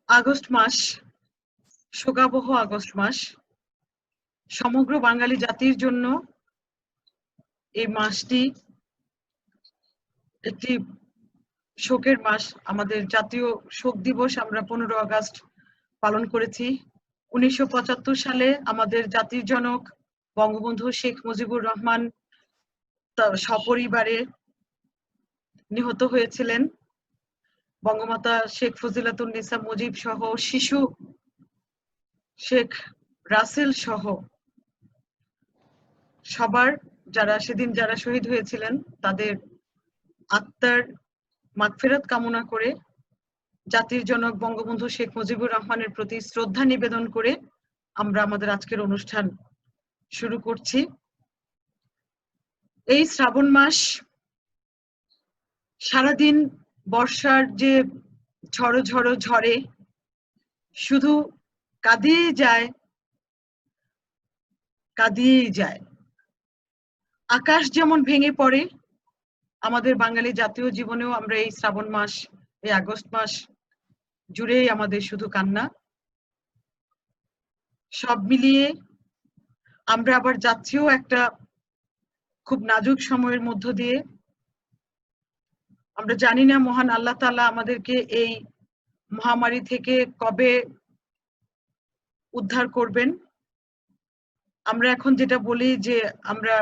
August মাস, শোকাবহ August মাস সমগ্র বাঙালি জাতির জন্য এই মাসটি একটি শোকের মাস। আমাদের জাতীয় শোক দিবস আমরা 15 আগস্ট পালন করেছি। 1975 সালে আমাদের জাতির জনক বঙ্গবন্ধু শেখ মুজিবুর রহমান সপরিবারে নিহত হয়েছিলেন। বঙ্গমাতা শেখ ফজিলাতুন্নেসা মুজিব সহ শিশু শেখ রাসেল সহ সবার সেদিন যারা শহীদ হয়েছিলেন তাদের আত্মার মাগফিরাত কামনা করে জাতির জনক বঙ্গবন্ধু শেখ মুজিবুর রহমানের প্রতি শ্রদ্ধা নিবেদন করে আমরা আমাদের আজকের অনুষ্ঠান শুরু করছি। এই শ্রাবণ মাস সারাদিন বর্ষার যে ঝড়ো ঝড়ো ঝড়ে শুধু কাঁদিয়েই যায়। আকাশ যেমন ভেঙে পড়ে, আমাদের বাঙালি জাতীয় জীবনেও আমরা এই শ্রাবণ মাস, এই আগস্ট মাস জুড়েই আমাদের শুধু কান্না। সব মিলিয়ে আমরা আবার যাচ্ছিও একটা খুব নাজুক সময়ের মধ্য দিয়ে। আমরা জানি না মহান আল্লাহ তাআলা আমাদেরকে এই মহামারী থেকে কবে উদ্ধার করবেন। আমরা এখন যেটা বলি যে আমরা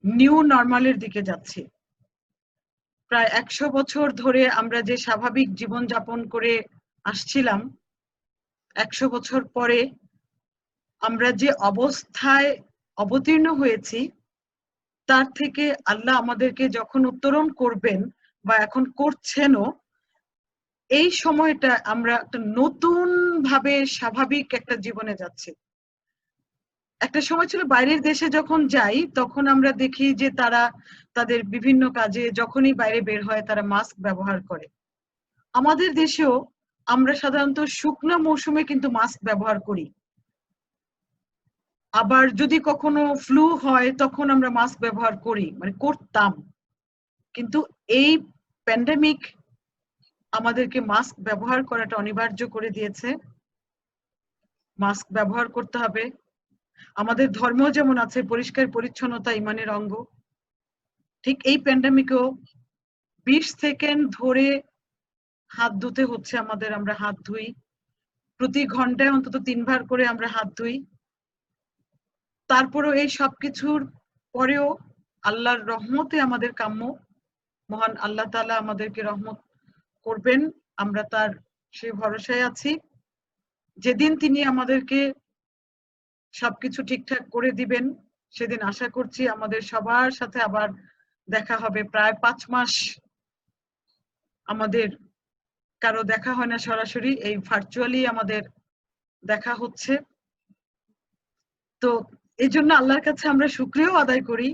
নিউ নরমালের দিকে যাচ্ছি। প্রায় 100 বছর ধরে আমরা যে স্বাভাবিক জীবন যাপন করে আসছিলাম, 100 বছর পরে আমরা যে অবস্থায় অবতীর্ণ হয়েছি তার থেকে আল্লাহ আমাদেরকে যখন উত্তরণ করবেন বা এখন করছেনও, এই সময়টা আমরা একটা নতুন ভাবে স্বাভাবিক একটা জীবনে যাচ্ছি। একটা সময় ছিল বাইরের দেশে যখন যাই তখন আমরা দেখি যে তারা তাদের বিভিন্ন কাজে যখনই বাইরে বের হয় তারা মাস্ক ব্যবহার করে। আমাদের দেশেও আমরা সাধারণত শুকনো মৌসুমে কিন্তু মাস্ক ব্যবহার করি। আবার যদি কখনো ফ্লু হয় তখন আমরা মাস্ক ব্যবহার করি, মানে করতাম। কিন্তু এই প্যান্ডেমিক আমাদেরকে মাস্ক ব্যবহার করাটা অনিবার্য করে দিয়েছে। মাস্ক ব্যবহার করতে হবে। আমাদের ধর্ম যেমন আছে পরিষ্কার পরিচ্ছন্নতা ইমানের অঙ্গ, ঠিক এই প্যান্ডেমিকেও 20 সেকেন্ড ধরে হাত ধুতে হচ্ছে আমাদের। আমরা হাত ধুই প্রতি ঘন্টায় অন্তত 3 বার করে আমরা হাত ধুই। তারপরেও এই সবকিছুর পরেও আল্লাহর রহমতে আমাদের কাম্য। মহান আল্লাহ তাআলা আমাদেরকে রহমত করবেন, আমরা তার সেই ভরসায় আছি। যেদিন তিনি আমাদেরকে সবকিছু ঠিকঠাক করে দিবেন সেদিন আশা করছি আমাদের সবার সাথে আবার দেখা হবে। প্রায় 5 মাস আমাদের কারো দেখা হয় না সরাসরি, এই ভার্চুয়ালি আমাদের দেখা হচ্ছে। তো এই জন্য আল্লাহর কাছে আমরা শুকরিয়াও আদায় করি।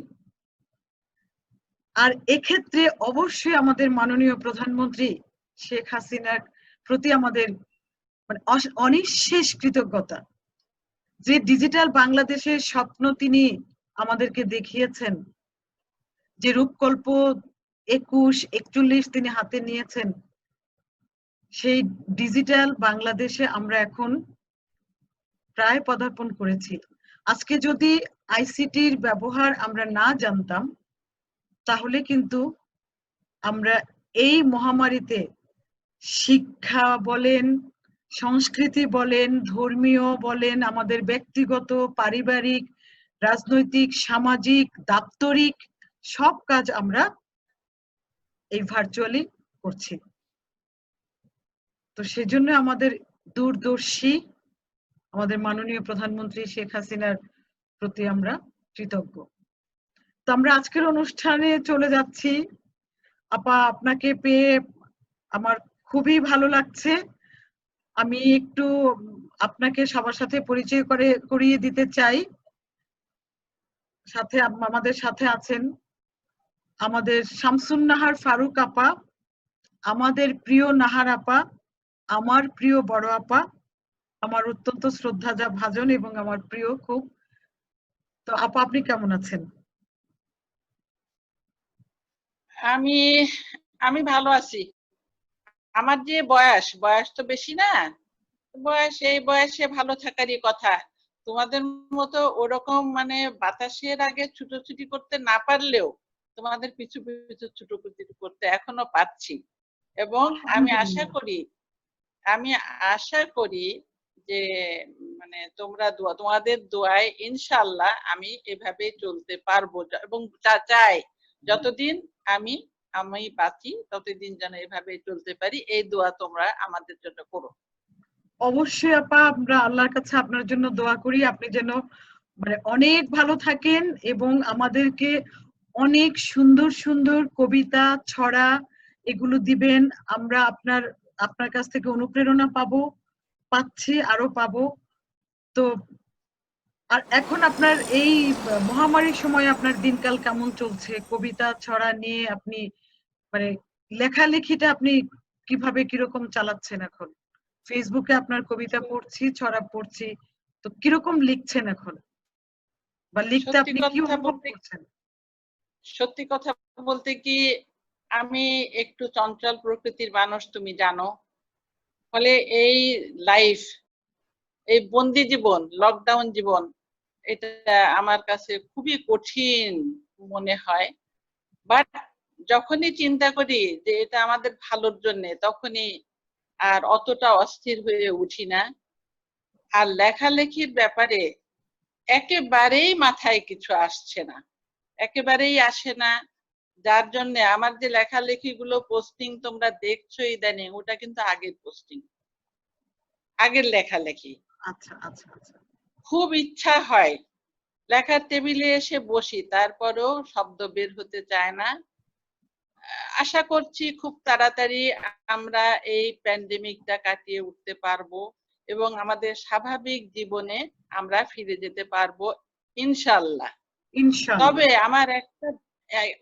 আর এক্ষেত্রে অবশ্যই আমাদের মাননীয় প্রধানমন্ত্রী শেখ হাসিনার প্রতি আমাদের মানে অনিঃশেষ কৃতজ্ঞতা। যে ডিজিটাল বাংলাদেশের স্বপ্ন তিনি আমাদেরকে দেখিয়েছেন, যে রূপকল্প 21-41 তিনি হাতে নিয়েছেন, সেই ডিজিটাল বাংলাদেশে আমরা এখন প্রায় পদার্পণ করেছি। আজকে যদি আইসিটির ব্যবহার আমরা না জানতাম তাহলে কিন্তু আমরা এই মহামারীতে শিক্ষা বলেন, সংস্কৃতি বলেন, ধর্মীয় বলেন, আমাদের ব্যক্তিগত, পারিবারিক, রাজনৈতিক, সামাজিক, দাপ্তরিক সব কাজ আমরা এই ভার্চুয়ালি করছি। তো সেজন্য আমাদের দূরদর্শী আমাদের মাননীয় প্রধানমন্ত্রী শেখ হাসিনার প্রতি আমরা কৃতজ্ঞ। তো আমরা আজকের অনুষ্ঠানে চলে যাচ্ছি। আপা, আপনাকে পেয়ে আমার খুবই ভালো লাগছে। আমি একটু আপনাকে সবার সাথে পরিচয় করিয়ে দিতে চাই। সাথে আমাদের সাথে আছেন আমাদের শামসুন নাহার ফারুক আপা, আমাদের প্রিয় নাহার আপা, আমার প্রিয় বড় আপা, আমার অত্যন্ত শ্রদ্ধা ভাজন এবং আমার প্রিয় খুব। তো আপা, আপনি কেমন আছেন? আমি আমি ভালো আছি। আমার যে বয়স তো বেশি না, বয়স, এই বয়সে ভালো থাকারই কথা। তোমাদের মতো ওরকম মানে বাতাসের আগে ছুটোছুটি করতে না পারলেও তোমাদের পিছু পিছু ছুটোছুটি করতে এখনো পারছি। এবং আমি আশা করি যে মানে তোমাদের দোয়ায় ইনশাআল্লাহ আমি এভাবে চলতে পারবো, এবং চাই যতদিন আমি বাঁচি ততদিন যেন এভাবে চলতে পারি। এই দোয়া তোমরা আমাদের জন্য করো। অবশ্যই আপা, আমরা আল্লাহর কাছে আপনার জন্য দোয়া করি, আপনি যেন মানে অনেক ভালো থাকেন এবং আমাদেরকে অনেক সুন্দর সুন্দর কবিতা, ছড়া এগুলো দিবেন। আমরা আপনার কাছ থেকে অনুপ্রেরণা পাচ্ছি, আরো পাবো। তো আর এখন আপনার এই মহামারীর সময় আপনার দিনকাল কেমন চলছে? কবিতা, ছড়া নিয়ে আপনি মানে লেখালেখিটা আপনি কিভাবে কিরকম চালাচ্ছেন এখন? ফেসবুকে আপনার কবিতা পড়ছি, ছড়া পড়ছি, তো কিরকম লিখছেন এখন, বা লিখতে সত্যি আপনি কি কথা অনুভব বলতে করছেন? সত্যি কথা বলতে কি, আমি একটু চঞ্চল প্রকৃতির মানুষ, তুমি জানো। ফলে এই লাইফ, এই বন্দি জীবন, লকডাউন জীবন, এটা আমার কাছে খুবই কঠিন মনে হয়। বাট যখনই চিন্তা করি যে এটা আমাদের ভালোর জন্য, তখনই আর অতটা অস্থির হয়ে উঠি না। আর লেখালেখির ব্যাপারে একেবারেই মাথায় কিছু আসছে না, একেবারেই আসে না। যার জন্য আমার যে লেখালেখি গুলো পোস্টিং তোমরা দেখছো ইদানিং, ওটা কিন্তু আগের পোস্টিং, আগের লেখালেখি। আচ্ছা আচ্ছা আচ্ছা। খুব ইচ্ছা হয় লেখার টেবিলে এসে বসি, তারপরেও শব্দ বের হতে চায় না। আশা করছি খুব তাড়াতাড়ি আমরা এই প্যান্ডেমিকটা কাটিয়ে উঠতে পারবো এবং আমাদের স্বাভাবিক জীবনে আমরা ফিরে যেতে পারবো ইনশাআল্লাহ। তবে আমার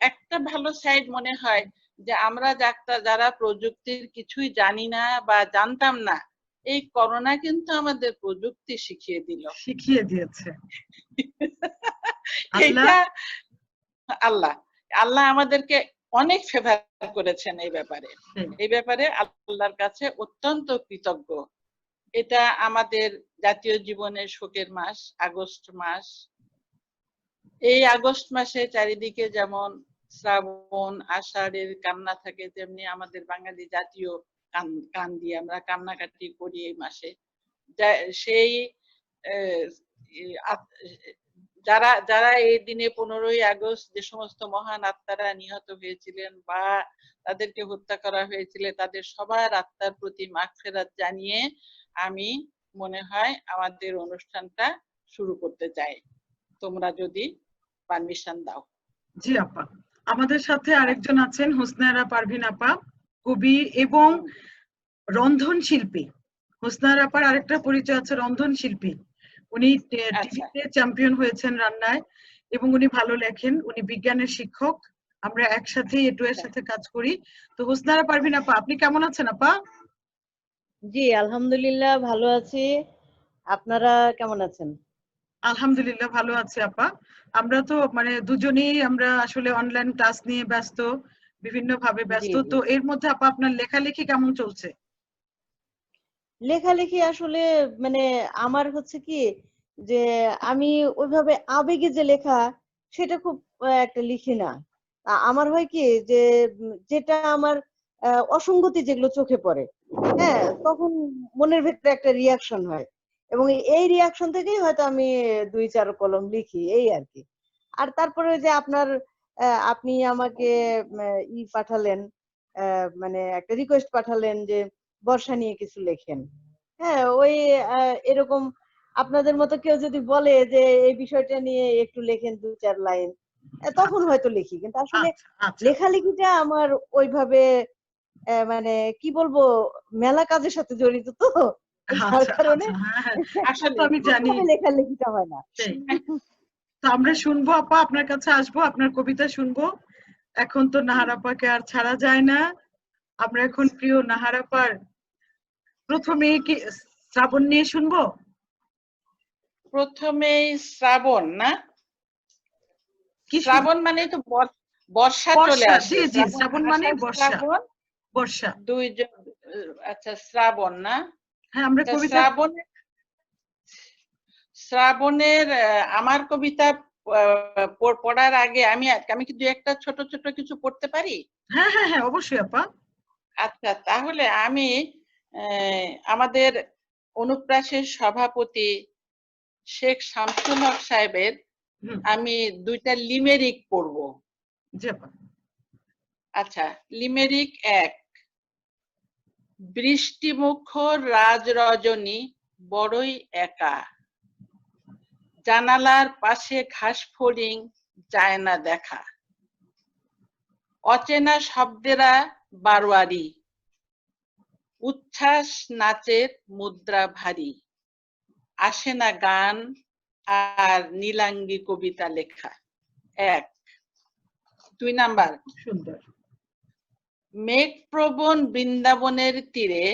একটা ভালো সাইড মনে হয় যে আমরা যারা প্রযুক্তির কিছুই জানি না বা জানতাম না, এই করোনা কিন্তু আমাদের প্রযুক্তি শিখিয়ে দিয়েছে। এইটা আল্লাহ আমাদেরকে অনেক ফেভার করেছেন এই ব্যাপারে আল্লাহর কাছে অত্যন্ত কৃতজ্ঞ। এটা আমাদের জাতীয় জীবনের শোকের মাস, আগস্ট মাস। এই আগস্ট মাসে চারিদিকে যেমন শ্রাবণ আষাঢ়ের কান্না থাকে, তেমনি আমাদের বাঙালি জাতীয় কান দিয়ে আমরা কান্নাকাটি করি এই মাসে। সেই যারা এই দিনে 15ই আগস্ট যে সমস্ত মহান আত্মারা নিহত হয়েছিলেন বা তাদেরকে হত্যা করা হয়েছিল, তাদের সবার আত্মার প্রতি মাগফিরাত জানিয়ে আমি মনে হয় আমাদের অনুষ্ঠানটা শুরু করতে চাই, তোমরা যদি পারমিশন দাও। জি আপা, আমাদের সাথে আরেকজন আছেন হোসনারা পারভিন আপা, কবি এবং রন্ধন শিল্পী। হোসনারা আপার আরেকটা পরিচয় আছে, রন্ধন শিল্পী। উনি টিভিতে চ্যাম্পিয়ন হয়েছেন রান্নায় এবং উনি ভালো লেখেন, উনি বিজ্ঞানের শিক্ষক। আমরা একসাথে এটু এর সাথে কাজ করি। তো হোসনারা পারভিন আপা, আপনি কেমন আছেন আপা? জি আলহামদুলিল্লাহ ভালো আছি, আপনারা কেমন আছেন? আলহামদুলিল্লাহ ভালো আছি আপা। আমরা তো মানে দুজনেই আমরা আসলে অনলাইন ক্লাস নিয়ে ব্যস্ত, বিভিন্ন ভাবে ব্যস্ত। তো এর মধ্যে আপা আপনার লেখালেখি কেমন চলছে? লেখালেখি আসলে মানে আমার হচ্ছে কি যে আমি ওইভাবে আবেগে যে লেখা সেটা খুব একটা লিখি না। আমার হয় কি যে যেটা আমার অসঙ্গতি যেগুলো চোখে পড়ে, হ্যাঁ, তখন মনের ভেতরে একটা রিয়াকশন হয় এবং এই রিয়াকশন থেকেই হয়তো আমি 2-4 কলম লিখি, এই আর কি। আর তারপরে যে আপনি আমাকে পাঠালেন, মানে একটা রিকোয়েস্ট পাঠালেন যে বর্ষা নিয়ে কিছু লেখেন। হ্যাঁ, ওই এরকম আপনাদের মতো কেউ যদি বলে যে এই বিষয়টা নিয়ে একটু লেখেন 2-4 লাইন, তখন হয়তো লিখি। কিন্তু আসলে লেখালেখিটা আমার ওইভাবে মানে কি বলবো, মেলা কাজের সাথে জড়িত তো, যার কারণে আসলে আমি জানি লেখালেখিটা হয় না। তো আমরা শুনবো আপা, আপনার কাছে আসবো, আপনার কবিতা শুনবো। এখন তো নাহার আপাকে আর ছাড়া যায় না। আমরা এখন প্রিয় নাহার আপার প্রথমে কি শ্রাবণ নিয়ে শুনবো? প্রথমেই শ্রাবণ না, শ্রাবণ মানে তো বর্ষা চলে আসে। জি জি, শ্রাবণ মানে বর্ষা। দুইজন, আচ্ছা শ্রাবণ না, হ্যাঁ আমরা কবিতা শ্রাবণের আমার কবিতা পড়ার আগে আমি আমি কি দুই একটা ছোট ছোট কিছু পড়তে পারি? হ্যাঁ হ্যাঁ হ্যাঁ অবশ্যই আপা। আচ্ছা, তাহলে আমি আমাদের অনুপ্রাসের সভাপতি শেখ শামসুল হক সাহেবের আমি দুইটা লিমেরিক পড়বো। জি আপা। আচ্ছা, লিমেরিক 1। বৃষ্টিমুখর রাজ রজনী বড়ই একা, জানালার পাশে ঘাস ফড়িং যায় না দেখা, অচেনা শব্দেরা বারোয়ারি, উচ্ছ্বাস নাচের মুদ্রা ভারী, আসে না গান আর নীলাঙ্গী কবিতা লেখা। 1। 2 নাম্বার, সুন্দর। মেঘপ্রবণ বৃন্দাবনের তীরে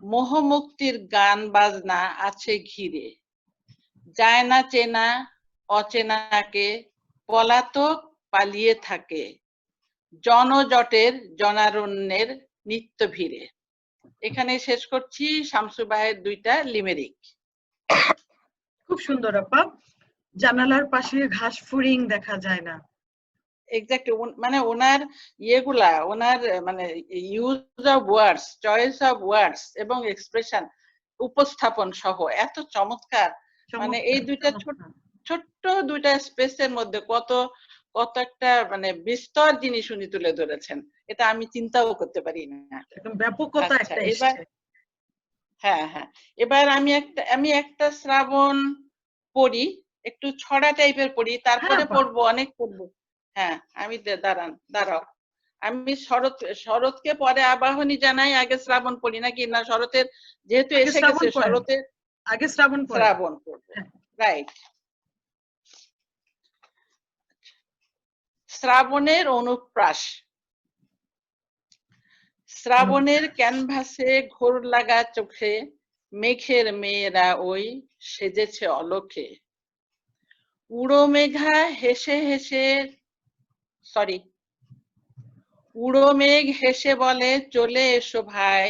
মোহমুক্তির গান বাজনা আছে ঘিরে, যায় না চেনা অচেনাকে, পলাতক পালিয়ে থাকে জনজটের জনারণ্যের নিত্য ভিড়ে। এখানে শেষ করছি শামসু ভাইয়ের দুইটা লিমেরিক। খুব সুন্দর আপা। জানালার পাশে ঘাস ফড়িং দেখা যায় না। এক্স্যাক্টলি, মানে ওনার ইয়েগুলা, ওনার মানে use of words, choice of words এবং এক্সপ্রেশন, উপস্থাপন সহ এত চমৎকার। মানে এই দুইটা ছোট্ট দুইটা স্পেসের মধ্যে কত কত একটা মানে বিস্তর জিনিস উনি তুলে ধরেছেন, এটা আমি চিন্তাও করতে পারি না। একদম ব্যাপকতা একটা এবার এসেছে। হ্যাঁ হ্যাঁ, এবার আমি একটা শ্রাবণ পড়ি, একটু ছড়া টাইপের পড়ি, তারপরে পড়বো, অনেক পড়বো। হ্যাঁ, আমি দাঁড়াও, আমি শরৎকে পরে আবাহনী জানাই, আগে শ্রাবণ পড়ি নাকি? না, শরতের যেহেতু এসে গেছে, শরতের আগে শ্রাবণ পড়বো। রাইট। শ্রাবণের অনুপ্রাস। শ্রাবণের ক্যানভাসে ঘোর লাগা চোখে মেঘের মেয়েরা ওই সেজেছে অলখে, উড়ো মেঘা হেসে হেসে উড়ো মেঘ হেসে বলে চলে এসো ভাই,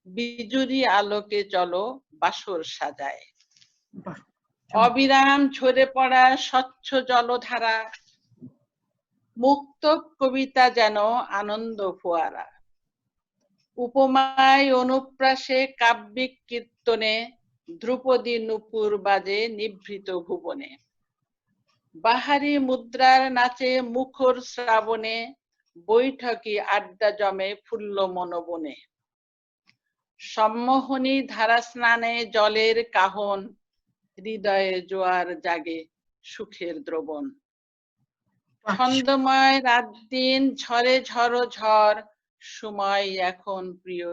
বিজুরি আলোকে চলো বাসর সাজায়, অবিরাম ঝরে পড়া স্বচ্ছ জলধারা, মুক্ত কবিতা যেন আনন্দ ফোয়ারা, উপমায় অনুপ্রাসে কাব্যিক কীর্তনে ধ্রুপদী নূপুর বাজে নিভৃত ভুবনে, বাহারি মুদ্রার নাচে মুখর শ্রাবণে, বৈঠকি আড্ডা জমে ফুল্ল মনোবনে, সম্মোহনী ধারা স্নানে জলের কাহন, হৃদয়ে জোয়ার জাগে সুখের দ্রবণ, ছন্দময় রাত দিন ঝরে ঝড়ো ঝড়, সময় এখন প্রিয়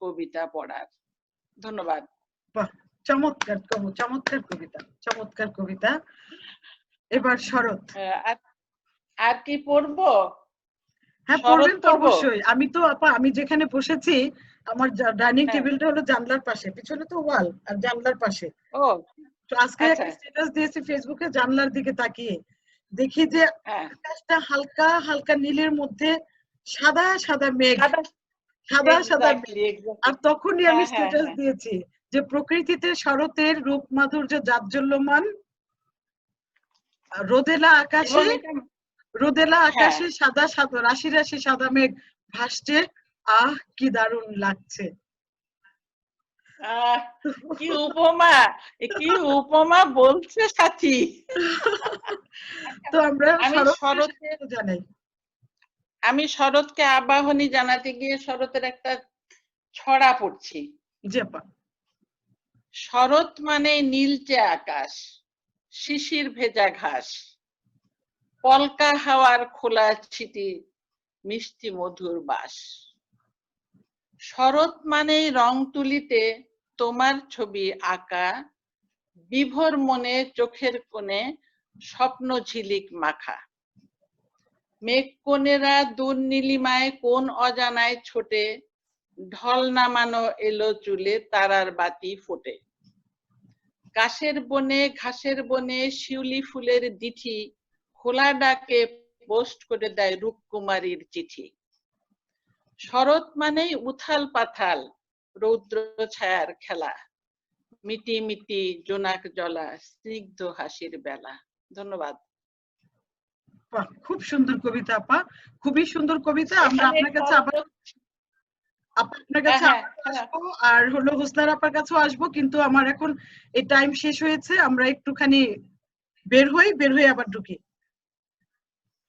কবিতা পড়ার। ধন্যবাদ। চমৎকার চমৎকার কবিতা, চমৎকার কবিতা। এবার শরৎ। আর কি পড়বো? হ্যাঁ পড়বেন তো অবশ্যই। আমি তো আপা, আমি যেখানে বসেছি আমার ডাইনিং টেবিলটা হলো জানলার পাশে, পিছনে তো ওয়াল আর জানলার পাশে। তো আজকে একটা স্ট্যাটাস দিয়েছি ফেসবুকে, জানলার দিকে তাকিয়ে দেখি যে আকাশটা হালকা হালকা নীলের মধ্যে সাদা সাদা মেঘ, সাদা সাদা মেঘ। আর তখনই আমি স্ট্যাটাস দিয়েছি যে প্রকৃতিতে শরতের রূপ মাধুর্য জাজ্জল্যমান, রোদেলা আকাশে সাদা সাদা রাশি রাশি সাদা মেঘ ভাসছে, আহ কি দারুণ লাগছে। কি উপমা বলছে সাথী। তো আমরা আমি শরৎকে আবাহনী জানাতে গিয়ে শরতের একটা ছড়া পড়ছি। শরৎ মানে নীলচে আকাশ, শিশির ভেজা ঘাস, পলকা হাওয়ার খোলা ছিটি, মিষ্টি মধুর বাস। শরৎ মানেই রং তুলিতে তোমার ছবি আঁকা, বিভোর মনে চোখের কোণে স্বপ্ন ঝিলিক মাখা, মেঘ কোণেরা দূর নীলিমায় কোন অজানায় ছোটে, ঢল নামানো এলো চুলে তারার বাতি ফোটে, কাশের বনে ঘাসের বনে শিউলি ফুলের দিঠি, খোলা ডাকে পোস্ট করে দেয় রূপকুমারীর চিঠি। শরৎ মানেই উথাল পাথাল, রৌদ্র ছায়ার খেলা, মিটি মিটি জোনাক জলা, স্নিগ্ধ হাসির বেলা। ধন্যবাদ। বাহ, খুব সুন্দর কবিতা আপা, খুবই সুন্দর কবিতা। আমরা এখানে আপনার কাছে আবার আপনার কাছে হ্যাঁ, আবার আসবো, আর হলো হোসনার আপার কাছেও আসবো, কিন্তু আমার এখন এই টাইম শেষ হয়েছে, আমরা একটুখানি বের হয়ে আবার ঢুকি।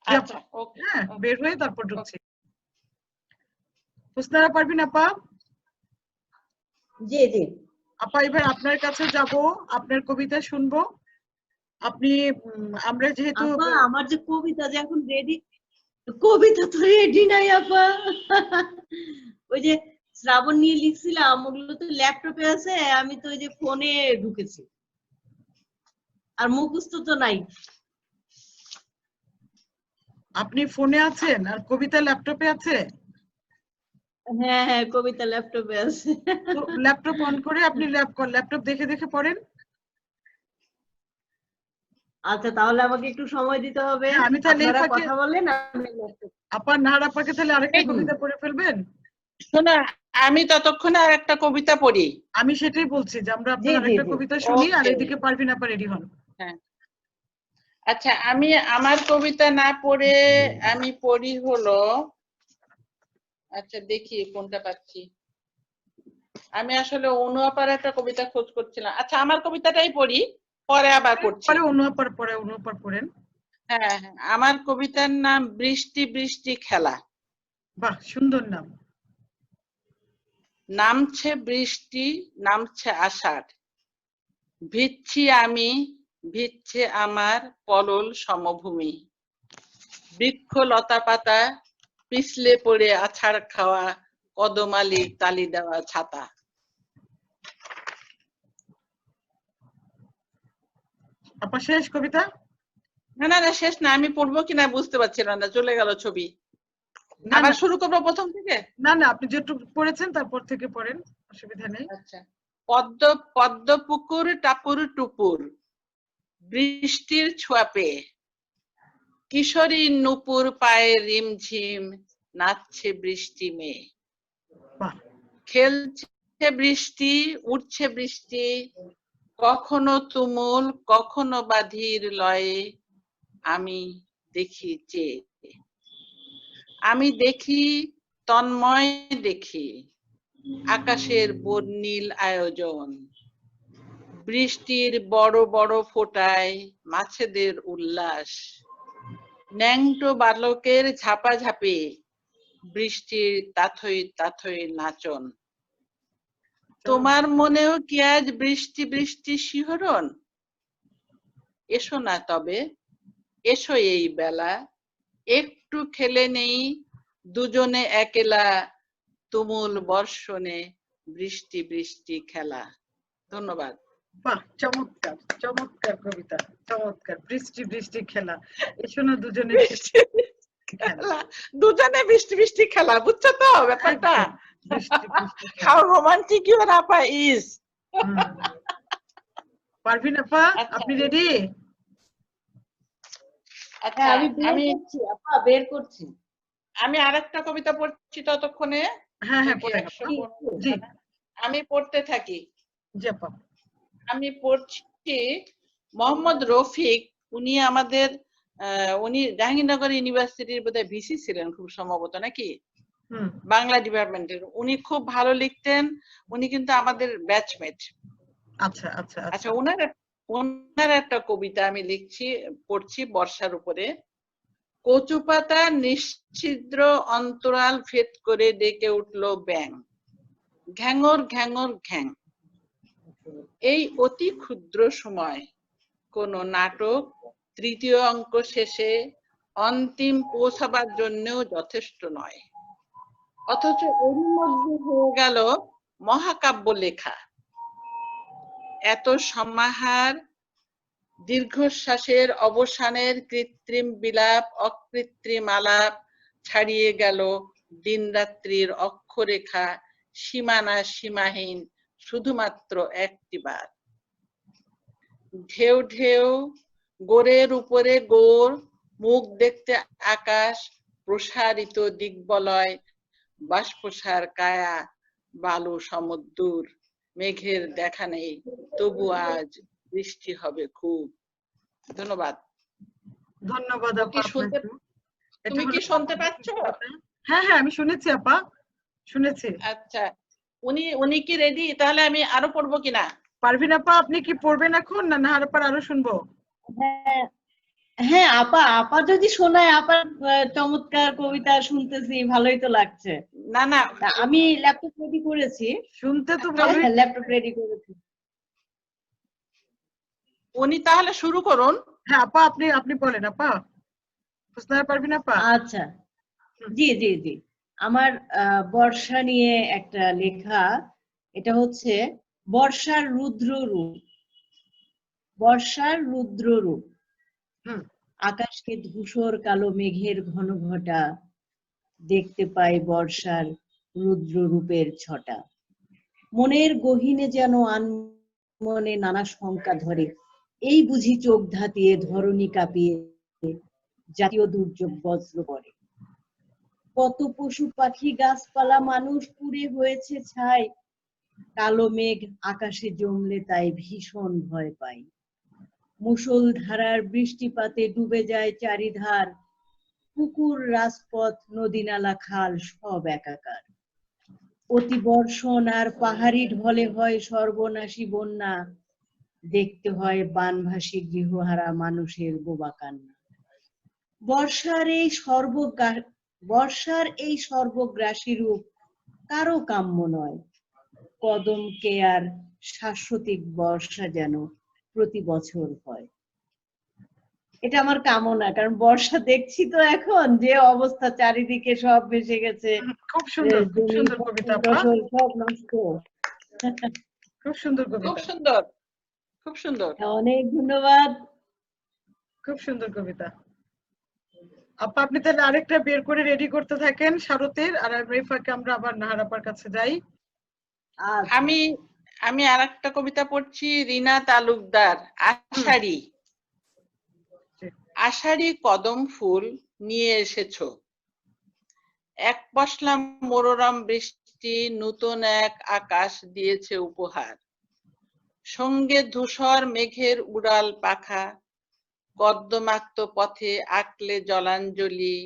আচ্ছা, ওকে, হ্যাঁ, বের হয়ে তারপর ঢুকছি। হোসনারা পারবেন আপা? জি জি আপা এবার আপনার কাছে যাব, আপনার কবিতা শুনবো। আপনি আমরা যেহেতু আপা, আমার যে কবিতা যে এখন রেডি, কবিতা তো রেডি নাই আপা। ওই যে শ্রাবণ নিয়ে লিখছিলাম, ওগুলো তো ল্যাপটপে আছে, আমি তো ওই যে ফোনে ঢুকেছি, আর মুখস্থ তো নাই। আপনি ফোনে আছেন আর কবিতা ল্যাপটপে আছে? হ্যাঁ হ্যাঁ, কবিতা ল্যাপটপে আছে। তো ল্যাপটপ অন করে আপনি ল্যাপটপ দেখে দেখে পড়েন। আচ্ছা, তাহলে আমাকে একটু সময় দিতে হবে। হ্যাঁ, আমি তাহলে এই আপনারা ফাঁকে কথা বলেন, আমি ল্যাপটপ। আপা নাহার আপাকে তাহলে আরেকটা এই- কবিতা পড়ে ফেলবেন। শোনা, আমি ততক্ষণে আর একটা কবিতা পড়ি। আমি সেটাই বলছি যে আমরা জি আপনার জি আরেকটা জি, কবিতা শুনি, আর Okay. এদিকে পারভিন আপা রেডি হন। হ্যাঁ, আচ্ছা, আমি আমার কবিতা না পড়ে আমি পড়ি হলো, আচ্ছা দেখি কোনটা পাচ্ছি। আমি আসলে অনু আপার একটা কবিতা খোঁজ করছিলাম। আচ্ছা, আমার কবিতাটাই পড়ি, পরে আবার পড়ছি। পরে অনু আপার পড়েন। হ্যাঁ হ্যাঁ, আমার কবিতার নাম বৃষ্টি বৃষ্টি খেলা। বাহ, সুন্দর নাম। নামছে বৃষ্টি, নামছে আষাঢ়, ভিজছি আমি, ভিজছে আমার পলল সমভূমি, বৃক্ষ লতা পাতা পিছলে পড়ে আছাড় খাওয়া, কদমালি তালি দেওয়া ছাতা। আপা শেষ কবিতা? না না না, শেষ না, আমি পড়বো কিনা বুঝতে পারছিলাম না, চলে গেল ছবি। না আবার না শুরু করবো প্রথম থেকে? না না, আপনি যেটুকু পড়েছেন তারপর থেকে পড়েন, অসুবিধা নেই। আচ্ছা। পদ্ম পদ্ম পুকুর টাপুর টুপুর, বৃষ্টির ছোঁয়া পেয়ে, কিশোরী নুপুর পায়ে রিমঝিম, নাচছে বৃষ্টি মেয়ে। বাহ, খেলছে বৃষ্টি, উঠছে বৃষ্টি, কখনো তুমুল কখনো বাধির লয়ে, আমি দেখি চেয়ে, আমি দেখি তন্ময় দেখি, আকাশের বর্ণিল আয়োজন, বৃষ্টির বড় বড় ফোঁটায় মাছেদের উল্লাস, ন্যাংটো বালকের ঝাপাঝাপি, বৃষ্টির তাথই তাথই নাচন। তোমার মনেও কি আজ বৃষ্টি বৃষ্টি শিহরণ? এসো না তবে, এসো এই বেলা, একটু খেলে নেই দুজনে একেলা, তুমুল বর্ষণে বৃষ্টি বৃষ্টি খেলা। ধন্যবাদ। বাহ, চমৎকার চমৎকার কবিতা, চমৎকার। বৃষ্টি বৃষ্টি খেলা, এসো না দুজনে খেলা, দুজনে বৃষ্টি বৃষ্টি খেলা, বুঝছো তো ব্যাপারটা? একদম, বৃষ্টি বৃষ্টি খেলা। হাউ রোমান্টিক ইউর আপা ইজ। পারভিন আপা, আচ্ছা। আপনি রেডি? আচ্ছা, বের করছি। আমি আরেকটা কবিতা পড়ছি ততক্ষণে। হ্যাঁ হ্যাঁ, দেখি পড়েন 100 আপা। পড়বো জি কিনা। আমি পড়তে থাকি। জি আপা। আমি পড়ছি মোহাম্মদ রফিক, উনি আমাদের উনি জাহাঙ্গীরনগর ইউনিভার্সিটির বোধহয় ভিসি ছিলেন খুব সম্ভবত, নাকি বাংলা ডিপার্টমেন্টের। উনি খুব ভালো লিখতেন, উনি কিন্তু আমাদের ব্যাচমেট। আচ্ছা আচ্ছা আচ্ছা, ওনার একটা কবিতা আমি পড়ছি বর্ষার উপরে। কচু পাতা নিশ্ছিদ্র অন্তরাল ভেদ করে ডেকে উঠলো ব্যাং, ঘ্যাঙর ঘ্যাঙর ঘ্যাং। এই অতি ক্ষুদ্র সময় কোন নাটক তৃতীয় অঙ্ক শেষে অন্তিম পৌঁছাবার জন্যও যথেষ্ট নয়, অথচ এর মধ্যে হয়ে গেল মহাকাব্য লেখা। এত সমাহার, দীর্ঘশ্বাসের অবসানের কৃত্রিম বিলাপ, অকৃত্রিম আলাপ ছাড়িয়ে গেল দিনরাত্রির অক্ষরেখা, সীমানা সীমাহীন, শুধুমাত্র একটিবার। ঢেউ ঢেউ, গোরের উপরে গোর, মুখ দেখতে আকাশ, প্রসারিত দিগ্বলয়, বাষ্পসার কায়া, বালু সমুদ্র, মেঘের দেখা নেই, তবু আজ বৃষ্টি হবে খুব। ধন্যবাদ। ধন্যবাদ ও আপা কি শুনতে, আপনাকে। এটা তুমি কি হলো শুনতে সামাজিক পাচ্ছ? কথা। হ্যাঁ হ্যাঁ আমি শুনেছি আপা, শুনেছি। আচ্ছা, উনি কি রেডি? তাহলে আমি আরো পড়বো কিনা? পারভিন আপা আপনি কি পড়বেন এখন, না নাহার আপার আরো শুনবো? হ্যাঁ হ্যাঁ আপা, আপা যদি শোনায়, আপার চমৎকার কবিতা শুনতেছি, ভালোই তো লাগছে। না না, তা আমি ল্যাপটপ রেডি করেছি। শুনতে তো আচ্ছা, ভালোই। ল্যাপটপ রেডি করেছি। উনি তাহলে শুরু করুন। হ্যাঁ আপা আপনি আপনি বলেন আপা, হোসনা পারভিন আপা। আচ্ছা, জি জি জি। আমার বর্ষা নিয়ে একটা লেখা, এটা হচ্ছে বর্ষার রুদ্র রূপ। বর্ষার রুদ্র রূপ। হুম আকাশকে ধূসর কালো মেঘের ঘন ঘটা, দেখতে পাই বর্ষার রুদ্র রূপের ছটা। মনের গহীনে যেন আনমনে নানা শঙ্কা ধরে, এই বুঝি চোখ ধাতিয়ে ধরণী কাঁপিয়ে জাতীয় দুর্যোগ বজ্র করে। কত পশু পাখি গাছপালা মানুষ পুড়ে হয়েছে ছাই, কালো মেঘ আকাশে জমলে তাই ভীষণ ভয় পাই। মুষলধারার বৃষ্টিপাতে ডুবে যায় চারিধার, পুকুর রাজপথ নদী নালা খাল সব একাকার। অতিবর্ষণ আর পাহাড়ি ঢলে হয় সর্বনাশী বন্যা, দেখতে হয় বানভাসী গৃহহারা মানুষের বোবা কান্না। বর্ষার এই সর্বগ্রাসী রূপ কারো কাম্য নয়, কদম কেয়ার শাশ্বতিক বর্ষা যেন প্রতি বছর হয়। এটা আমার কামনা, কারণ বর্ষা দেখছি তো এখন যে অবস্থা, চারিদিকে সব ভেসে গেছে, খুব সুন্দর, খুব জমি সুন্দর কবিতা আপা, ফসল সব নষ্ট। খুব সুন্দর খুব কবিতা, সুন্দর, খুব সুন্দর। অনেক ধন্যবাদ। খুব সুন্দর কবিতা আপা। আপনি তাহলে আরেকটা বের করে রেডি করতে থাকেন শারতের, আর এই ফাঁকে আমরা আবার নাহার আপার কাছে যাই। আচ্ছা, আমি আমি আরেকটা কবিতা পড়ছি, রিনা তালুকদার, আষাঢ়ি। আষাঢ়ি কদম ফুল নিয়ে এসেছো, এক পশলা মনোরম বৃষ্টি নতুন এক আকাশ দিয়েছে উপহার। সঙ্গে ধূসর মেঘের উড়াল পাখা, কর্দমাক্ত পথে আঁকলে জলাঞ্জলি।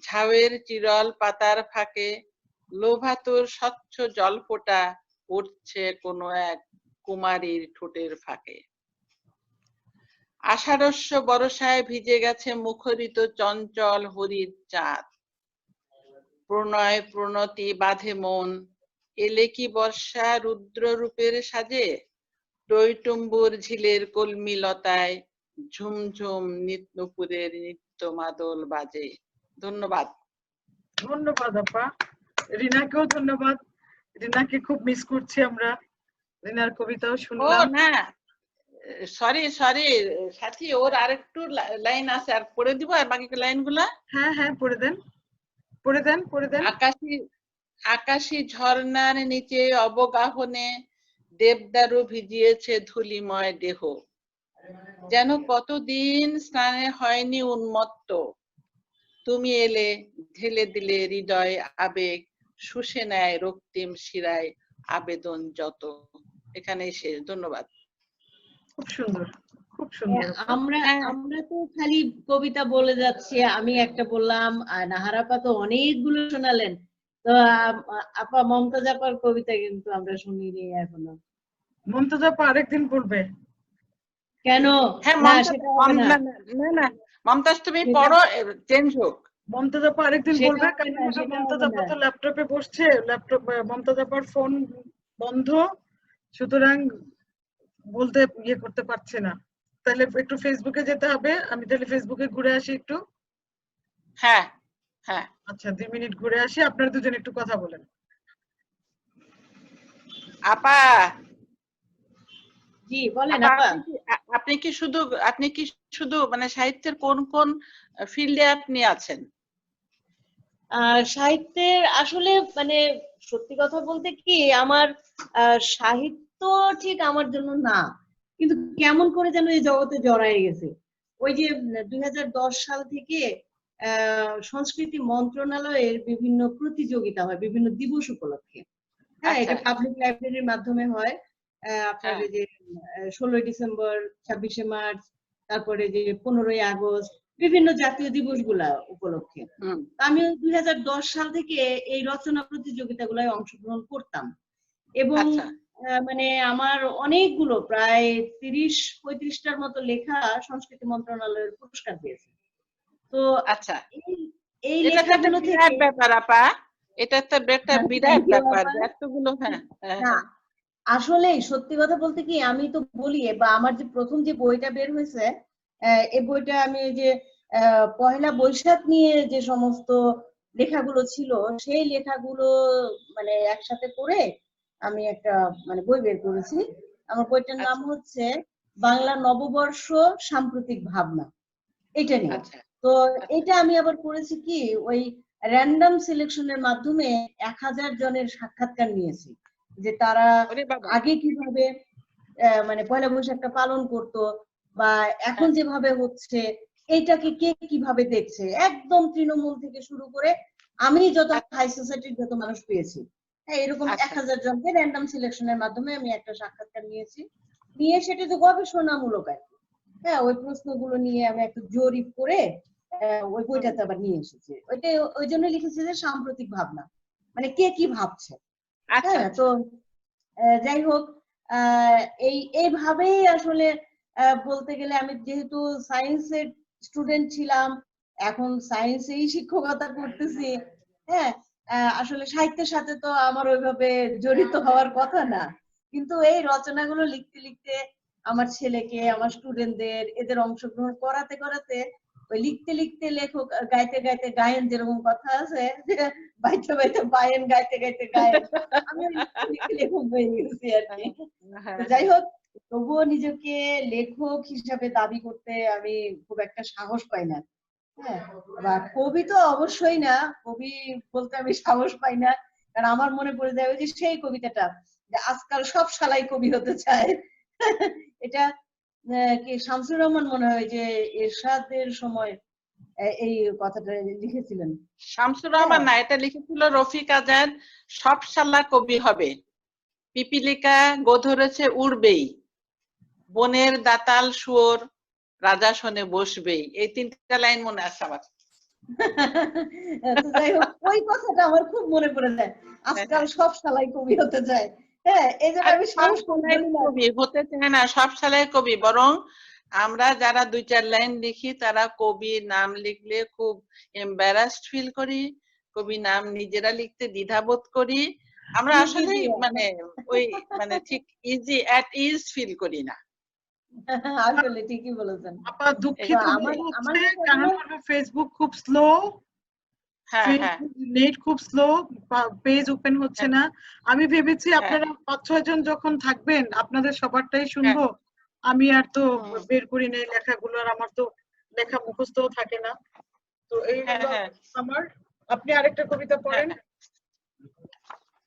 ঝাউয়ের চিরল পাতার ফাঁকে লোভাতুর স্বচ্ছ জলফোঁটা পড়ছে কোনো এক কুমারীর ঠোঁটের ফাঁকে। আষাঢ়স্য বরষায় ভিজে গেছে মুখরিত চঞ্চল হরির চাঁদ। প্রণয় প্রণতি বাঁধে মন, এলে কি বর্ষা রুদ্র রূপের সাজে। টইটুম্বুর ঝিলের কলমিলতায় ঝুমঝুম নিত্যপুরের নিত্য মাদল বাজে। ধন্যবাদ। ধন্যবাদ আপা, রিনাকেও ধন্যবাদ। রিনাকে খুব মিস করছি আমরা, রিনার কবিতাও ও শুনলাম। না, সরি সরি সাথী, ওর আরেকটু লাইন আছে, আর পড়ে দিব আর বাকি লাইনগুলা। হ্যাঁ হ্যাঁ পড়ে দেন, পড়ে দেন, পড়ে দেন। আকাশী ঝর্ণার নিচে অবগাহনে দেবদারু ভিজিয়েছে ধুলিময় দেহ। যেন কতদিন স্নানে হয়নি উন্মত্ত, তুমি এলে ঢেলে দিলে হৃদয় আবেগ, শুষে নেয় রক্তিম শিরায় আবেদন যত। এখানেই শেষ। ধন্যবাদ। খুব সুন্দর, খুব সুন্দর। আমরা আমরা তো খালি কবিতা বলে যাচ্ছি, আমি একটা বললাম আর নাহার আপা তো অনেকগুলো শোনালেন। তো আপা মমতাজ আপার কবিতা কিন্তু আমরা শুনিনি এখনো। মমতাজ আপা আরেকদিন পড়বে। কেন? হ্যাঁ না মমতাজ, সেটা হবে না, না মমতাজ তুমি পড়ো, চেঞ্জ হোক। মমতাজ আপা আরেকদিন সেটা বলবে, হবে কারণ না, হলো সেটা মমতাজ হবে আপা না। তো ল্যাপটপে বসছে, ল্যাপটপ মমতাজ আপার ফোন বন্ধ, সুতরাং বলতে ইয়ে করতে পারছে না। তাহলে একটু ফেসবুকে যেতে হবে, আমি তাহলে ফেসবুকে ঘুরে আসি একটু। হ্যাঁ হ্যাঁ, আচ্ছা 2 মিনিট ঘুরে আসি, আপনারা দুজন একটু কথা বলেন। আপা। জি বলেন আপা, আপা। আপনি কি শুধু মানে সাহিত্যের কোন কোন ফিল্ডে আপনি আছেন? সাহিত্যের আসলে মানে সত্যি কথা বলতে কি, আমার সাহিত্য ঠিক আমার জন্য না, কিন্তু কেমন করে যেন এই জগতে জড়ায় গেছে। ওই যে 2010 সাল থেকে সংস্কৃতি মন্ত্রণালয়ের বিভিন্ন প্রতিযোগিতা হয় বিভিন্ন দিবস উপলক্ষে। হ্যাঁ, এটা আচ্ছা। পাবলিক লাইব্রেরির মাধ্যমে হয়। আপনার হ্যাঁ। এই যে 16ই ডিসেম্বর, 26শে মার্চ, তারপরে যে 15ই আগস্ট, বিভিন্ন জাতীয় দিবসগুলা উপলক্ষে। হুম। আমি 2010 সাল থেকে এই রচনা প্রতিযোগিতাগুলোয় অংশগ্রহণ করতাম এবং আচ্ছা। মানে আমার অনেকগুলো প্রায় 30-35টার মতো লেখা সংস্কৃতি মন্ত্রণালয়ের পুরস্কার পেয়েছে। তো আচ্ছা, এই এই এটা তো একটা লেখাগুলো থেকে বিরাট ব্যাপার আপা, এটা তো একটা বিরাট থ্যাংক ইউ ব্যাপার আপা। যে এতগুলো। হ্যাঁ, হ্যাঁ, না, হ্যাঁ। আসলেই সত্যি কথা বলতে কি, আমি তো বলি বা আমার যে প্রথম যে বইটা বের হয়েছে, এই বইটা আমি ওই যে পহেলা বৈশাখ নিয়ে যে সমস্ত লেখাগুলো ছিল, সেই লেখাগুলো মানে একসাথে করে আমি একটা মানে বই বের করেছি। আমার বইটার নাম আচ্ছা, হচ্ছে বাংলা নববর্ষ সাম্প্রতিক ভাবনা, এটা নিয়ে। আচ্ছা, তো আচ্ছা। এটা আমি আবার করেছি কি, ওই র্যান্ডম সিলেকশনের মাধ্যমে 1000 জনের সাক্ষাৎকার নিয়েছি, যে তারা ওরে বাবা। আগে কিভাবে মানে পয়লা বৈশাখটা পালন করত বা এখন হ্যাঁ, যেভাবে হচ্ছে এইটাকে কে কিভাবে দেখছে, একদম তৃণমূল থেকে শুরু করে আমি যত আচ্ছা, হাই সোসাইটির যত মানুষ পেয়েছি, হ্যাঁ, এরকম আচ্ছা, 1000 জনকে র্যান্ডম সিলেকশনের মাধ্যমে আমি একটা সাক্ষাৎকার নিয়েছি। নিয়ে সেটা তো গবেষণামূলক আর কি। হ্যাঁ, ওই প্রশ্নগুলো নিয়ে আমি একটা জরিপ করে ওই হুম, বইটাতে আবার নিয়ে এসেছি। ওইটা ওই জন্য লিখেছি যে সাম্প্রতিক ভাবনা, মানে কে কি ভাবছে। আচ্ছা, হ্যাঁ, তো আচ্ছা। যাই হোক, এইভাবেই আসলে বলতে গেলে আমি যেহেতু সায়েন্সের স্টুডেন্ট ছিলাম, এখন সায়েন্সেই শিক্ষকতা করতেছি। হ্যাঁ, আসলে সাহিত্যের সাথে তো আমার ওইভাবে জড়িত হওয়ার কথা না, কিন্তু এই রচনাগুলো লিখতে লিখতে আমার ছেলেকে, আমার স্টুডেন্টদের, এদের অংশগ্রহণ করাতে করাতে, ওই লিখতে লিখতে লেখক, গাইতে গাইতে গায়েন, যেরকম কথা আছে যে বাইতে বাইতে বায়েন, গাইতে গাইতে গায়েন, আমি ওই লিখতে লিখতে লেখক হয়ে গেছি আর কি। তো হ্যাঁ, যাই হ্যাঁ। হোক, তবুও নিজেকে লেখক হিসাবে দাবি করতে আমি খুব একটা সাহস পাই না। হ্যাঁ, বা কবি তো অবশ্যই না, কবি বলতে আমি সাহস পাই না, কারণ আমার মনে পড়ে যায় ওই যে সেই কবিতাটা, যে আজকাল সব শালাই কবি হতে চায়। এটা কি শামসুর রহমান মনে হয় যে এরশাদের সময় এই কথাটা লিখেছিলেন। শামসুর হ্যাঁ, রহমান না, এটা লিখেছিল রফিক আজাদ। সব শালা কবি হবে, পিপিলিকা গো ধরেছে উড়বেই, বনের দাতাল শুয়োর রাজা শোনে বসবেই, এই 3টা লাইন মনে আছে আমার। তো যাই হোক, ওই কথাটা আমার খুব মনে পড়ে যায়, হ্যাঁ, আজকাল হ্যাঁ। সব শালাই কবি হতে চায়। হ্যাঁ, এই জন্য আরে আমি সব সাহস করে শালাই বলি না। কবি হতে চায় না, সব শালাই কবি, বরং আমরা যারা 2-4 লাইন লিখি তারা কবি নাম লিখলে খুব এম্বারাসড ফিল করি, কবি নাম নিজেরা লিখতে দ্বিধাবোধ করি। আমরা জি জি আসলে জি, মানে ওই মানে ঠিক এট ইজ ফিল করি না। আসলে ঠিকই বলেছেন। আপা এই তো দুঃখিত আমার হয়ে আমার হচ্ছে, কারণ লেখাগুলো হলো ফেসবুক খুব স্লো, হ্যাঁ, হ্যাঁ, ফেসবুক নেট খুব স্লো, পেজ ওপেন হচ্ছে হ্যাঁ, না। আমি ভেবেছি হ্যাঁ, আপনারা 5-6 জন যখন থাকবেন আপনাদের সবারটাই হ্যাঁ। শুনবো। আমি আর তো হুম, বের করি নাই লেখাগুলো, আর আমার তো লেখা মুখস্থও থাকে না। তো এই হ্যাঁ, হলো হ্যাঁ, আমার। আপনি আরেকটা কবিতা হ্যাঁ, পড়েন। হ্যাঁ।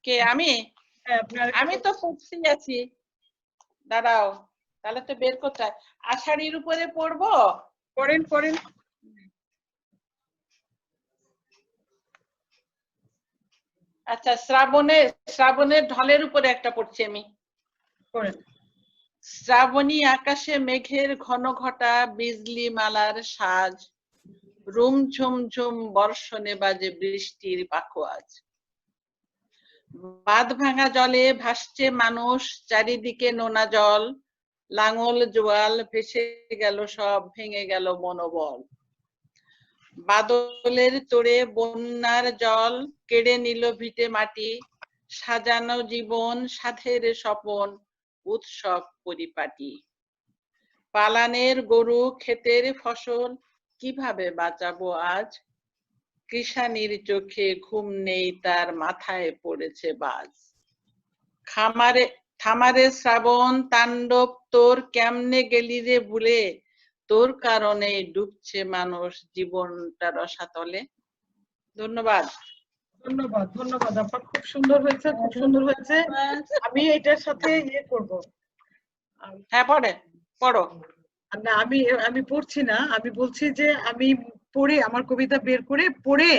কে আমি? হ্যাঁ, আপনি আরেকটা আমি তো পড়তেই আছি, দাঁড়াও, তাহলে তো বের করতে হয়। আষাঢ়ির উপরে পড়বো। পড়েন পড়েন আচ্ছা, শ্রাবণের ঢলের উপরে একটা পড়ছি আমি। পড়েন। শ্রাবণী আকাশে মেঘের ঘন ঘটা, বিজলি মালার সাজ, রুম ঝুম ঝুম বর্ষণে বাজে বৃষ্টির পাখোয়াজ। বাঁধ ভাঙা জলে ভাসছে মানুষ, চারিদিকে নোনা জল, লাঙল জোয়াল ভেসে গেল সব, ভেঙে গেল মনোবল। বাদলের তোড়ে বন্যার জল কেড়ে নিল ভিটে মাটি, সাজানো জীবন সাধের স্বপন, উৎসব পরিপাটি। পালানের গরু ক্ষেতের ফসল, কিভাবে বাঁচাবো আজ, কৃষানির চোখে ঘুম নেই তার, মাথায় পড়েছে বাজ। থামারে শ্রাবণ তাণ্ডব তোর, কেমনে গেলি রে ভুলে, তোর কারণে ডুবছে মানুষ জীবনটা রসাতলে। ধন্যবাদ। ধন্যবাদ ধন্যবাদ আপা, খুব সুন্দর হয়েছে, খুব সুন্দর হয়েছে। ধন্যবাদ। আমি এটার সাথে করব। হ্যাঁ, পড়ো। না, আমি আমি পড়ছি না, আমি বলছি যে আমি পড়ে আমার কবিতা বের করে পড়ে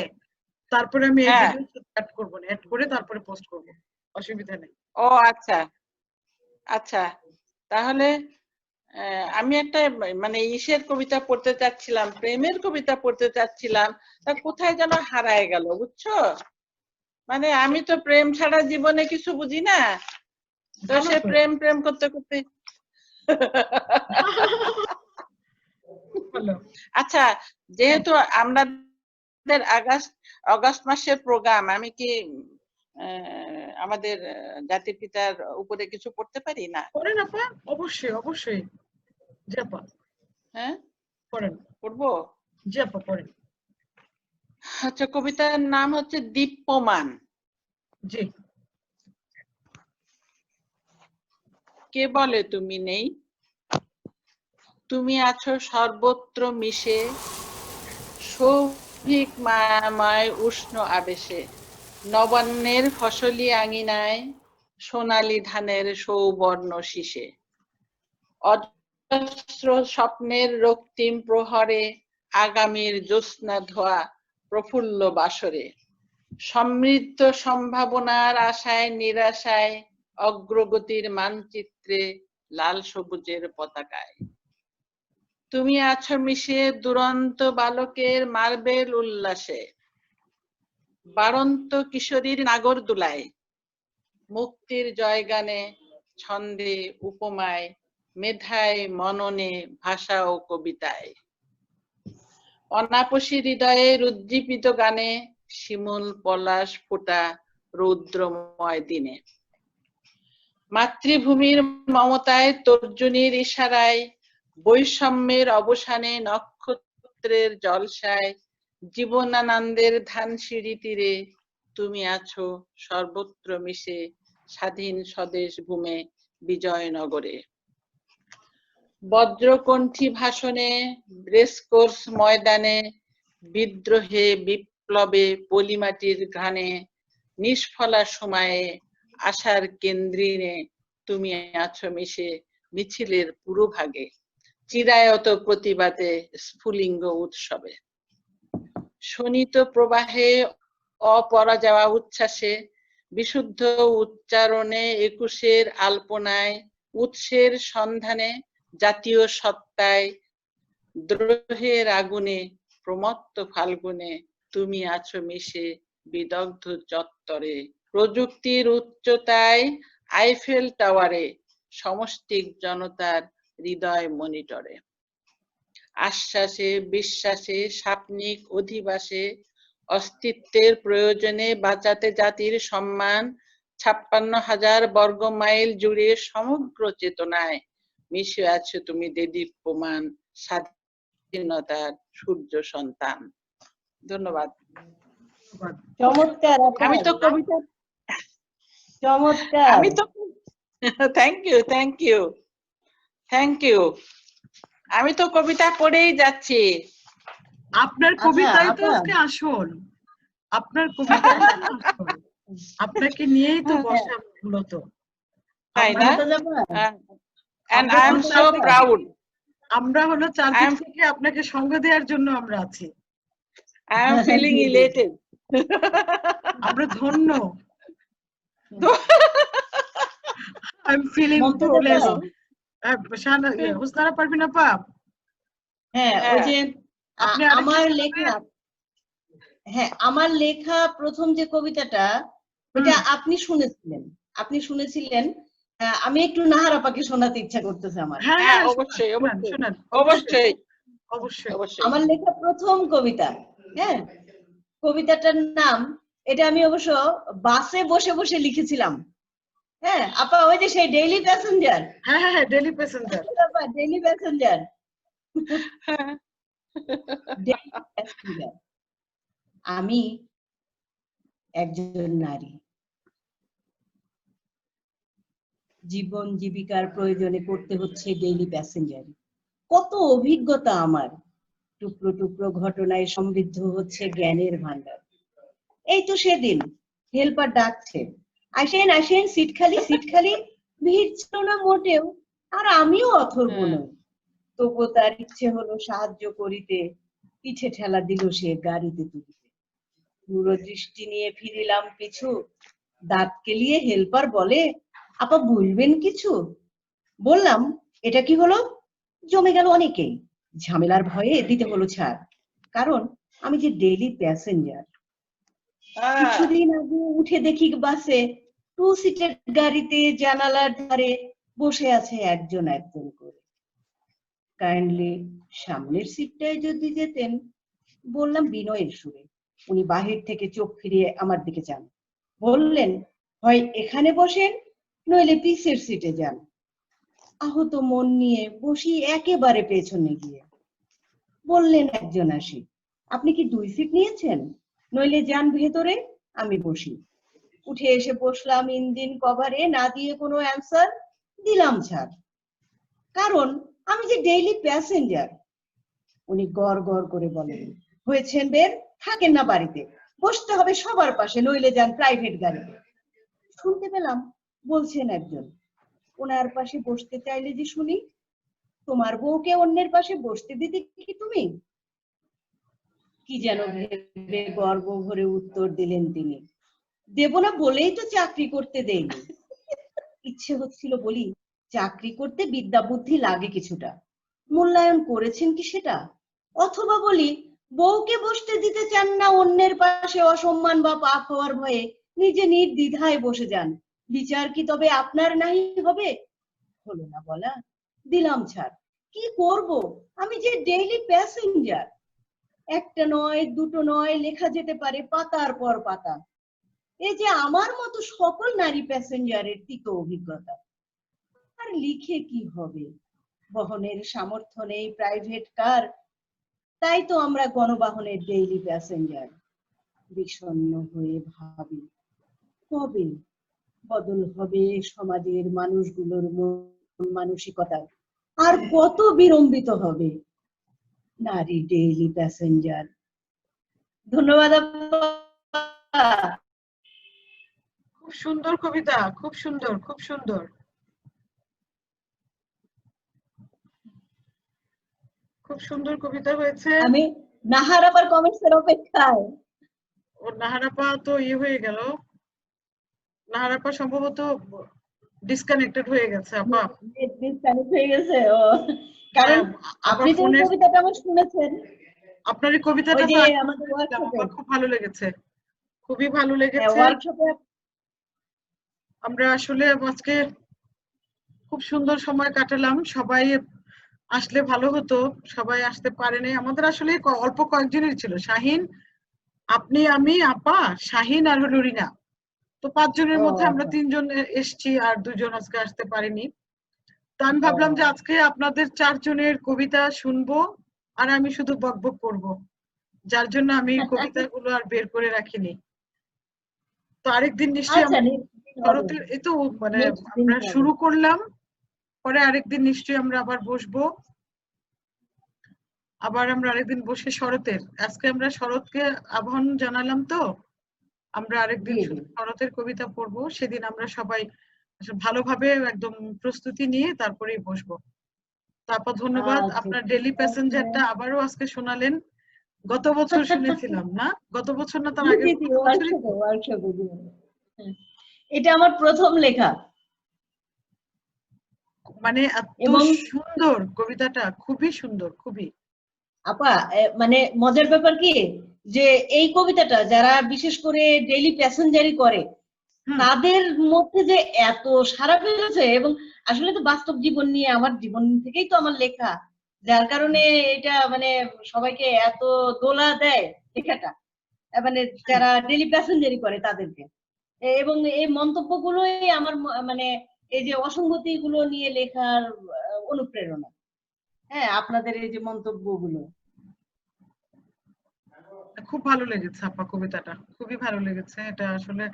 তারপরে আমি এই হ্যাঁ, ভিডিও অ্যাড করব, না অ্যাড করে তারপরে পোস্ট করব। অসুবিধা নেই। ও আচ্ছা আচ্ছা, তাহলে আমি একটা মানে ইসের কবিতা পড়তে চাচ্ছিলাম, প্রেমের কবিতা পড়তে চাচ্ছিলাম, তা কোথায় যেন হারায় গেল, বুঝছো? মানে আমি তো প্রেম ছাড়া জীবনে কিছু বুঝি না, তো ভালো সে তো। প্রেম প্রেম করতে করতে ভালো। আচ্ছা, যেহেতু আমাদের অগাস্ট মাসের প্রোগ্রাম, আমি কি আমাদের জাতির পিতার উপরে কিছু পড়তে পারি না? পড়েন আপা, অবশ্যই অবশ্যই। জি আপা, হ্যাঁ পড়েন। পড়বো। জি আপা, পড়েন। আচ্ছা, কবিতার নাম হচ্ছে দীপ্যমান। জি। কে বলে তুমি নেই, তুমি আছো সর্বত্র মিশে, সৌভিক মায়াময় উষ্ণ আবেশে, নবান্নের ফসলি আঙিনায়, সোনালী ধানের সৌবর্ণ শীষে, অজস্র স্বপ্নের রক্তিম প্রহরে, আগামীর জ্যোৎস্না ধোয়া প্রফুল্ল বাসরে, সমৃদ্ধ সম্ভাবনার আশায় নিরাশায়, অগ্রগতির মানচিত্রে লাল সবুজের পতাকায়, তুমি আছো মিশে দুরন্ত বালকের মার্বেল উল্লাসে, বাড়ন্ত কিশোরীর নাগর দুলায়, মুক্তির জয়গানে, ছন্দে উপমায়, মেধায় মননে, ভাষা ও কবিতায়, অনাপসী হৃদয়ের উজ্জীবিত গানে, শিমুল পলাশ ফোটা রৌদ্রময় দিনে, মাতৃভূমির মমতায় তর্জনীর ইশারায়, বৈষম্যের অবসানে নক্ষত্রের জলসায়, জীবনানন্দের ধানসিঁড়ি তীরে, তুমি আছো সর্বত্র মিশে, স্বাধীন স্বদেশ ভূমে বিজয়নগরে, বজ্রকণ্ঠী ভাষণে, রেসকোর্স ময়দানে, বিদ্রোহে বিপ্লবে পলিমাটির ঘানে, নিষ্ফলা সময়ে আশার কেন্দ্রিনে, তুমি আছো মিশে মিছিলের পুরোভাগে, চিরায়ত প্রতিবাদে স্ফুলিঙ্গ উৎসবে, শোণিত প্রবাহে অপরাজেয় উচ্ছ্বাসে, বিশুদ্ধ উচ্চারণে একুশের আলপনায়, উৎসের সন্ধানে জাতীয় সত্তায়, দ্রোহের আগুনে প্রমত্ত ফাল্গুনে, তুমি আছো মিশে বিদগ্ধ চত্বরে, প্রযুক্তির উচ্চতায় আইফেল টাওয়ারে, সমষ্টিক জনতার হৃদয় মনিটরে, আশ্বাসে বিশ্বাসে সাপনিক অধিবাসে, অস্তিত্বের প্রয়োজনে বাঁচাতে জাতির সম্মান, 56,000 বর্গ মাইল জুড়ে সমগ্র চেতনায় মিশে আছো তুমি দেদীপ্যমান স্বাধীনতার সূর্য সন্তান। ধন্যবাদ। চমৎকার আপা, আমি তো কবিতা চমৎকার। আমি তো thank you thank you thank you. আমি তো কবিতা পড়েই যাচ্ছি। আপনার কবিতাই তো আজকে আসল, আপনার কবিতাই তো আসল, আপনাকে নিয়েই তো বসা মূলত। তাই না? And I am so proud. আমরা হলো চারদিক থেকে আপনাকে সঙ্গ দেওয়ার জন্য আমরা আছি। I am feeling elated. আমরা ধন্য। I'm feeling blessed. হুসনারা পারবেন আপা? হ্যাঁ, ওই যে আমার লেখা প্রথম যে কবিতাটা, ওটা আপনি শুনেছিলেন। আমি একটু নাহার আপাকে শোনাতে ইচ্ছা করতেছে আমার। হ্যাঁ, অবশ্যই অবশ্যই অবশ্যই। আমার লেখা প্রথম কবিতা, হ্যাঁ, কবিতাটার নাম, এটা আমি অবশ্য বাসে বসে বসে লিখেছিলাম। হ্যাঁ আপা, ওই যে সেই ডেইলি প্যাসেঞ্জার। হ্যাঁ, ডেইলি প্যাসেঞ্জার। Daily passenger. আমি একজন নারী, জীবন জীবিকার প্রয়োজনে করতে হচ্ছে ডেইলি প্যাসেঞ্জার। কত অভিজ্ঞতা আমার, টুকরো টুকরো ঘটনায় সমৃদ্ধ হচ্ছে জ্ঞানের ভান্ডার। এই তো সেদিন হেল্পার ডাকছে, আসেন আসেন, সিট খালি সিট খালি, ভিড় ছিল না মোটেও, আর আমিও অথর্ব নই। তবুও তার ইচ্ছে হলো সাহায্য করিতে, পিছে ঠেলা দিল সে গাড়িতে তুলিতে। দূরদৃষ্টি নিয়ে ফিরিলাম পিছু, দাঁত কেলিয়ে হেল্পার বলে, আপা বলবেন কিছু? বললাম, এটা কি হলো? জমে গেল অনেকেই। ঝামেলার ভয়ে দিতে হলো ছাড়, কারণ আমি যে ডেইলি প্যাসেঞ্জার। কিছুদিন আগে উঠে দেখি বাসে 2 সিটের গাড়িতে জানালার ধারে বসে আছে একজন একজন করে। কাইন্ডলি সামনের সিটটায় যদি যেতেন, বললাম বিনয়ের সুরে। উনি বাহির থেকে চোখ ফিরিয়ে আমার দিকে চান, বললেন, হয় এখানে বসেন, নইলে পিছের সিটে যান। আহত মন নিয়ে বসি একেবারে পেছনে গিয়ে। বললেন একজন আসি, আপনি কি 2 সিট নিয়েছেন? নইলে যান ভেতরে, আমি বসি। উঠে এসে বসলাম ইঞ্জিন কভারে, না দিয়ে কোনো অ্যান্সার। দিলাম ছাড়, কারণ আমি যে ডেইলি প্যাসেঞ্জার। উনি গড় গড় করে বলেন, হয়েছেন বের, থাকেন না বাড়িতে, বসতে হবে সবার পাশে, নইলে যান প্রাইভেট গাড়িতে। শুনতে পেলাম বলছেন একজন, ওনার পাশে বসতে চাইলে যে শুনি, তোমার বউকে অন্যের পাশে বসতে দিতে কি তুমি? কি যেন ভেবে গর্ব ভরে উত্তর দিলেন তিনি, দেব না বলেই তো চাকরি করতে দেয়নি। ইচ্ছে হচ্ছিল বলি, চাকরি করতে বিদ্যা বুদ্ধি লাগে কিছুটা, মূল্যায়ন করেছেন কি সেটা? অথবা বলি, বউকে বসতে দিতে চান না অন্যের পাশে, অসম্মান বা পাপ হওয়ার ভয়ে নিজে নির্দ্বিধায় বসে যান, বিচার কি তবে আপনার নাই হবে? হলো না বলা, দিলাম ছাড়। কি করব, আমি যে ডেইলি প্যাসেঞ্জার। একটা নয় দুটো নয়, লেখা যেতে পারে পাতার পর পাতা। এই যে আমার মতো সকল নারী প্যাসেঞ্জারের তিক্ত অভিজ্ঞতা। আর লিখে কি হবে, বহনের সামর্থ্য নেই প্রাইভেট কার, তাই তো আমরা গণবাহনের ডেইলি প্যাসেঞ্জার। বিষণ্ণ হয়ে ভাবি, কবে বদল হবে সমাজের মানুষগুলোর মন মানসিকতা, আর কত বিড়ম্বিত হবে নারী ডেইলি প্যাসেঞ্জার। ধন্যবাদ আপা। খুব সুন্দর কবিতা, খুব সুন্দর, খুব সুন্দর, খুব সুন্দর কবিতা হয়েছে। আমি নাহার আবার কমেন্টসের অপেক্ষায়। ও নাহারাপা তো হয়ে গেল, নাহারাপা সম্ভবত ডিসকানেক্টেড হয়ে গেছে আপা। ডিসকানেক্ট হয়ে গেছে ও, কারণ আপনি যে ফোনের কবিতাটা আমার শুনেছেন, আপনার এই কবিতাটা ওই তো যে আগে আমাদের শুনেছিলাম, ওয়ার্কশপে। আমার খুব ভালো লেগেছে, খুবই ভালো লেগেছে। ওয়ার্কশপে আমরা আসলে আজকে খুব সুন্দর সময় কাটালাম, সবাই আসলে ভালো হতো, সবাই আসতে পারেনি। আমাদের আসলে অল্প কয়েকজনের ছিল, শাহিন, আপনি, আমি, আপা, শাহিন আর হলো রিনা। তো 5 জনের মধ্যে আমরা 3 জন এসছি, আর 2 জন আজকে আসতে পারিনি। তো আমি ভাবলাম যে আজকে আপনাদের 4 জনের কবিতা শুনবো, আর আমি শুধু বকবক করব, যার জন্য আমি কবিতাগুলো আর বের করে রাখিনি। তো আরেকদিন নিশ্চয়ই আচ্ছা, শরতের এই তো মানে আমরা শুরু করলাম, পরে আরেকদিন নিশ্চয়ই আমরা আবার বসবো, আবার আমরা আরেকদিন বসে শরতের, আজকে আমরা শরৎকে আহ্বান জানালাম, তো আমরা আরেকদিন শুধু শরতের কবিতা পড়বো। সেদিন আমরা সবাই ভালোভাবে একদম প্রস্তুতি নিয়ে তারপরেই বসবো। তারপর ধন্যবাদ, আপনার ডেইলি প্যাসেঞ্জারটা আবারও আজকে শোনালেন। গত বছর শুনেছিলাম না, গত বছর না তার আগে এটা আমার প্রথম লেখা। মানে এত সুন্দর কবিতাটা, খুবই সুন্দর, খুবই। আপা মানে মজার ব্যাপার কি, যে এই কবিতাটা যারা বিশেষ করে ডেইলি প্যাসেঞ্জারি করে তাদের মধ্যে যে এত সাড়া পেয়েছে, এবং আসলে তো বাস্তব জীবন নিয়ে, আমার জীবন থেকেই তো আমার লেখা, যার কারণে এটা মানে সবাইকে এত দোলা দেয় লেখাটা, মানে যারা ডেইলি প্যাসেঞ্জারি করে তাদেরকে। এবং এই মন্তব্যগুলোই আমার মানে এই যে অসঙ্গতি গুলো নিয়ে লেখার অনুপ্রেরণা। হ্যাঁ, আপনাদের এই যে মন্তব্যগুলো খুব ভালো লেগেছে আপা, কবিতাটা খুবই ভালো লেগেছে। এটা আসলে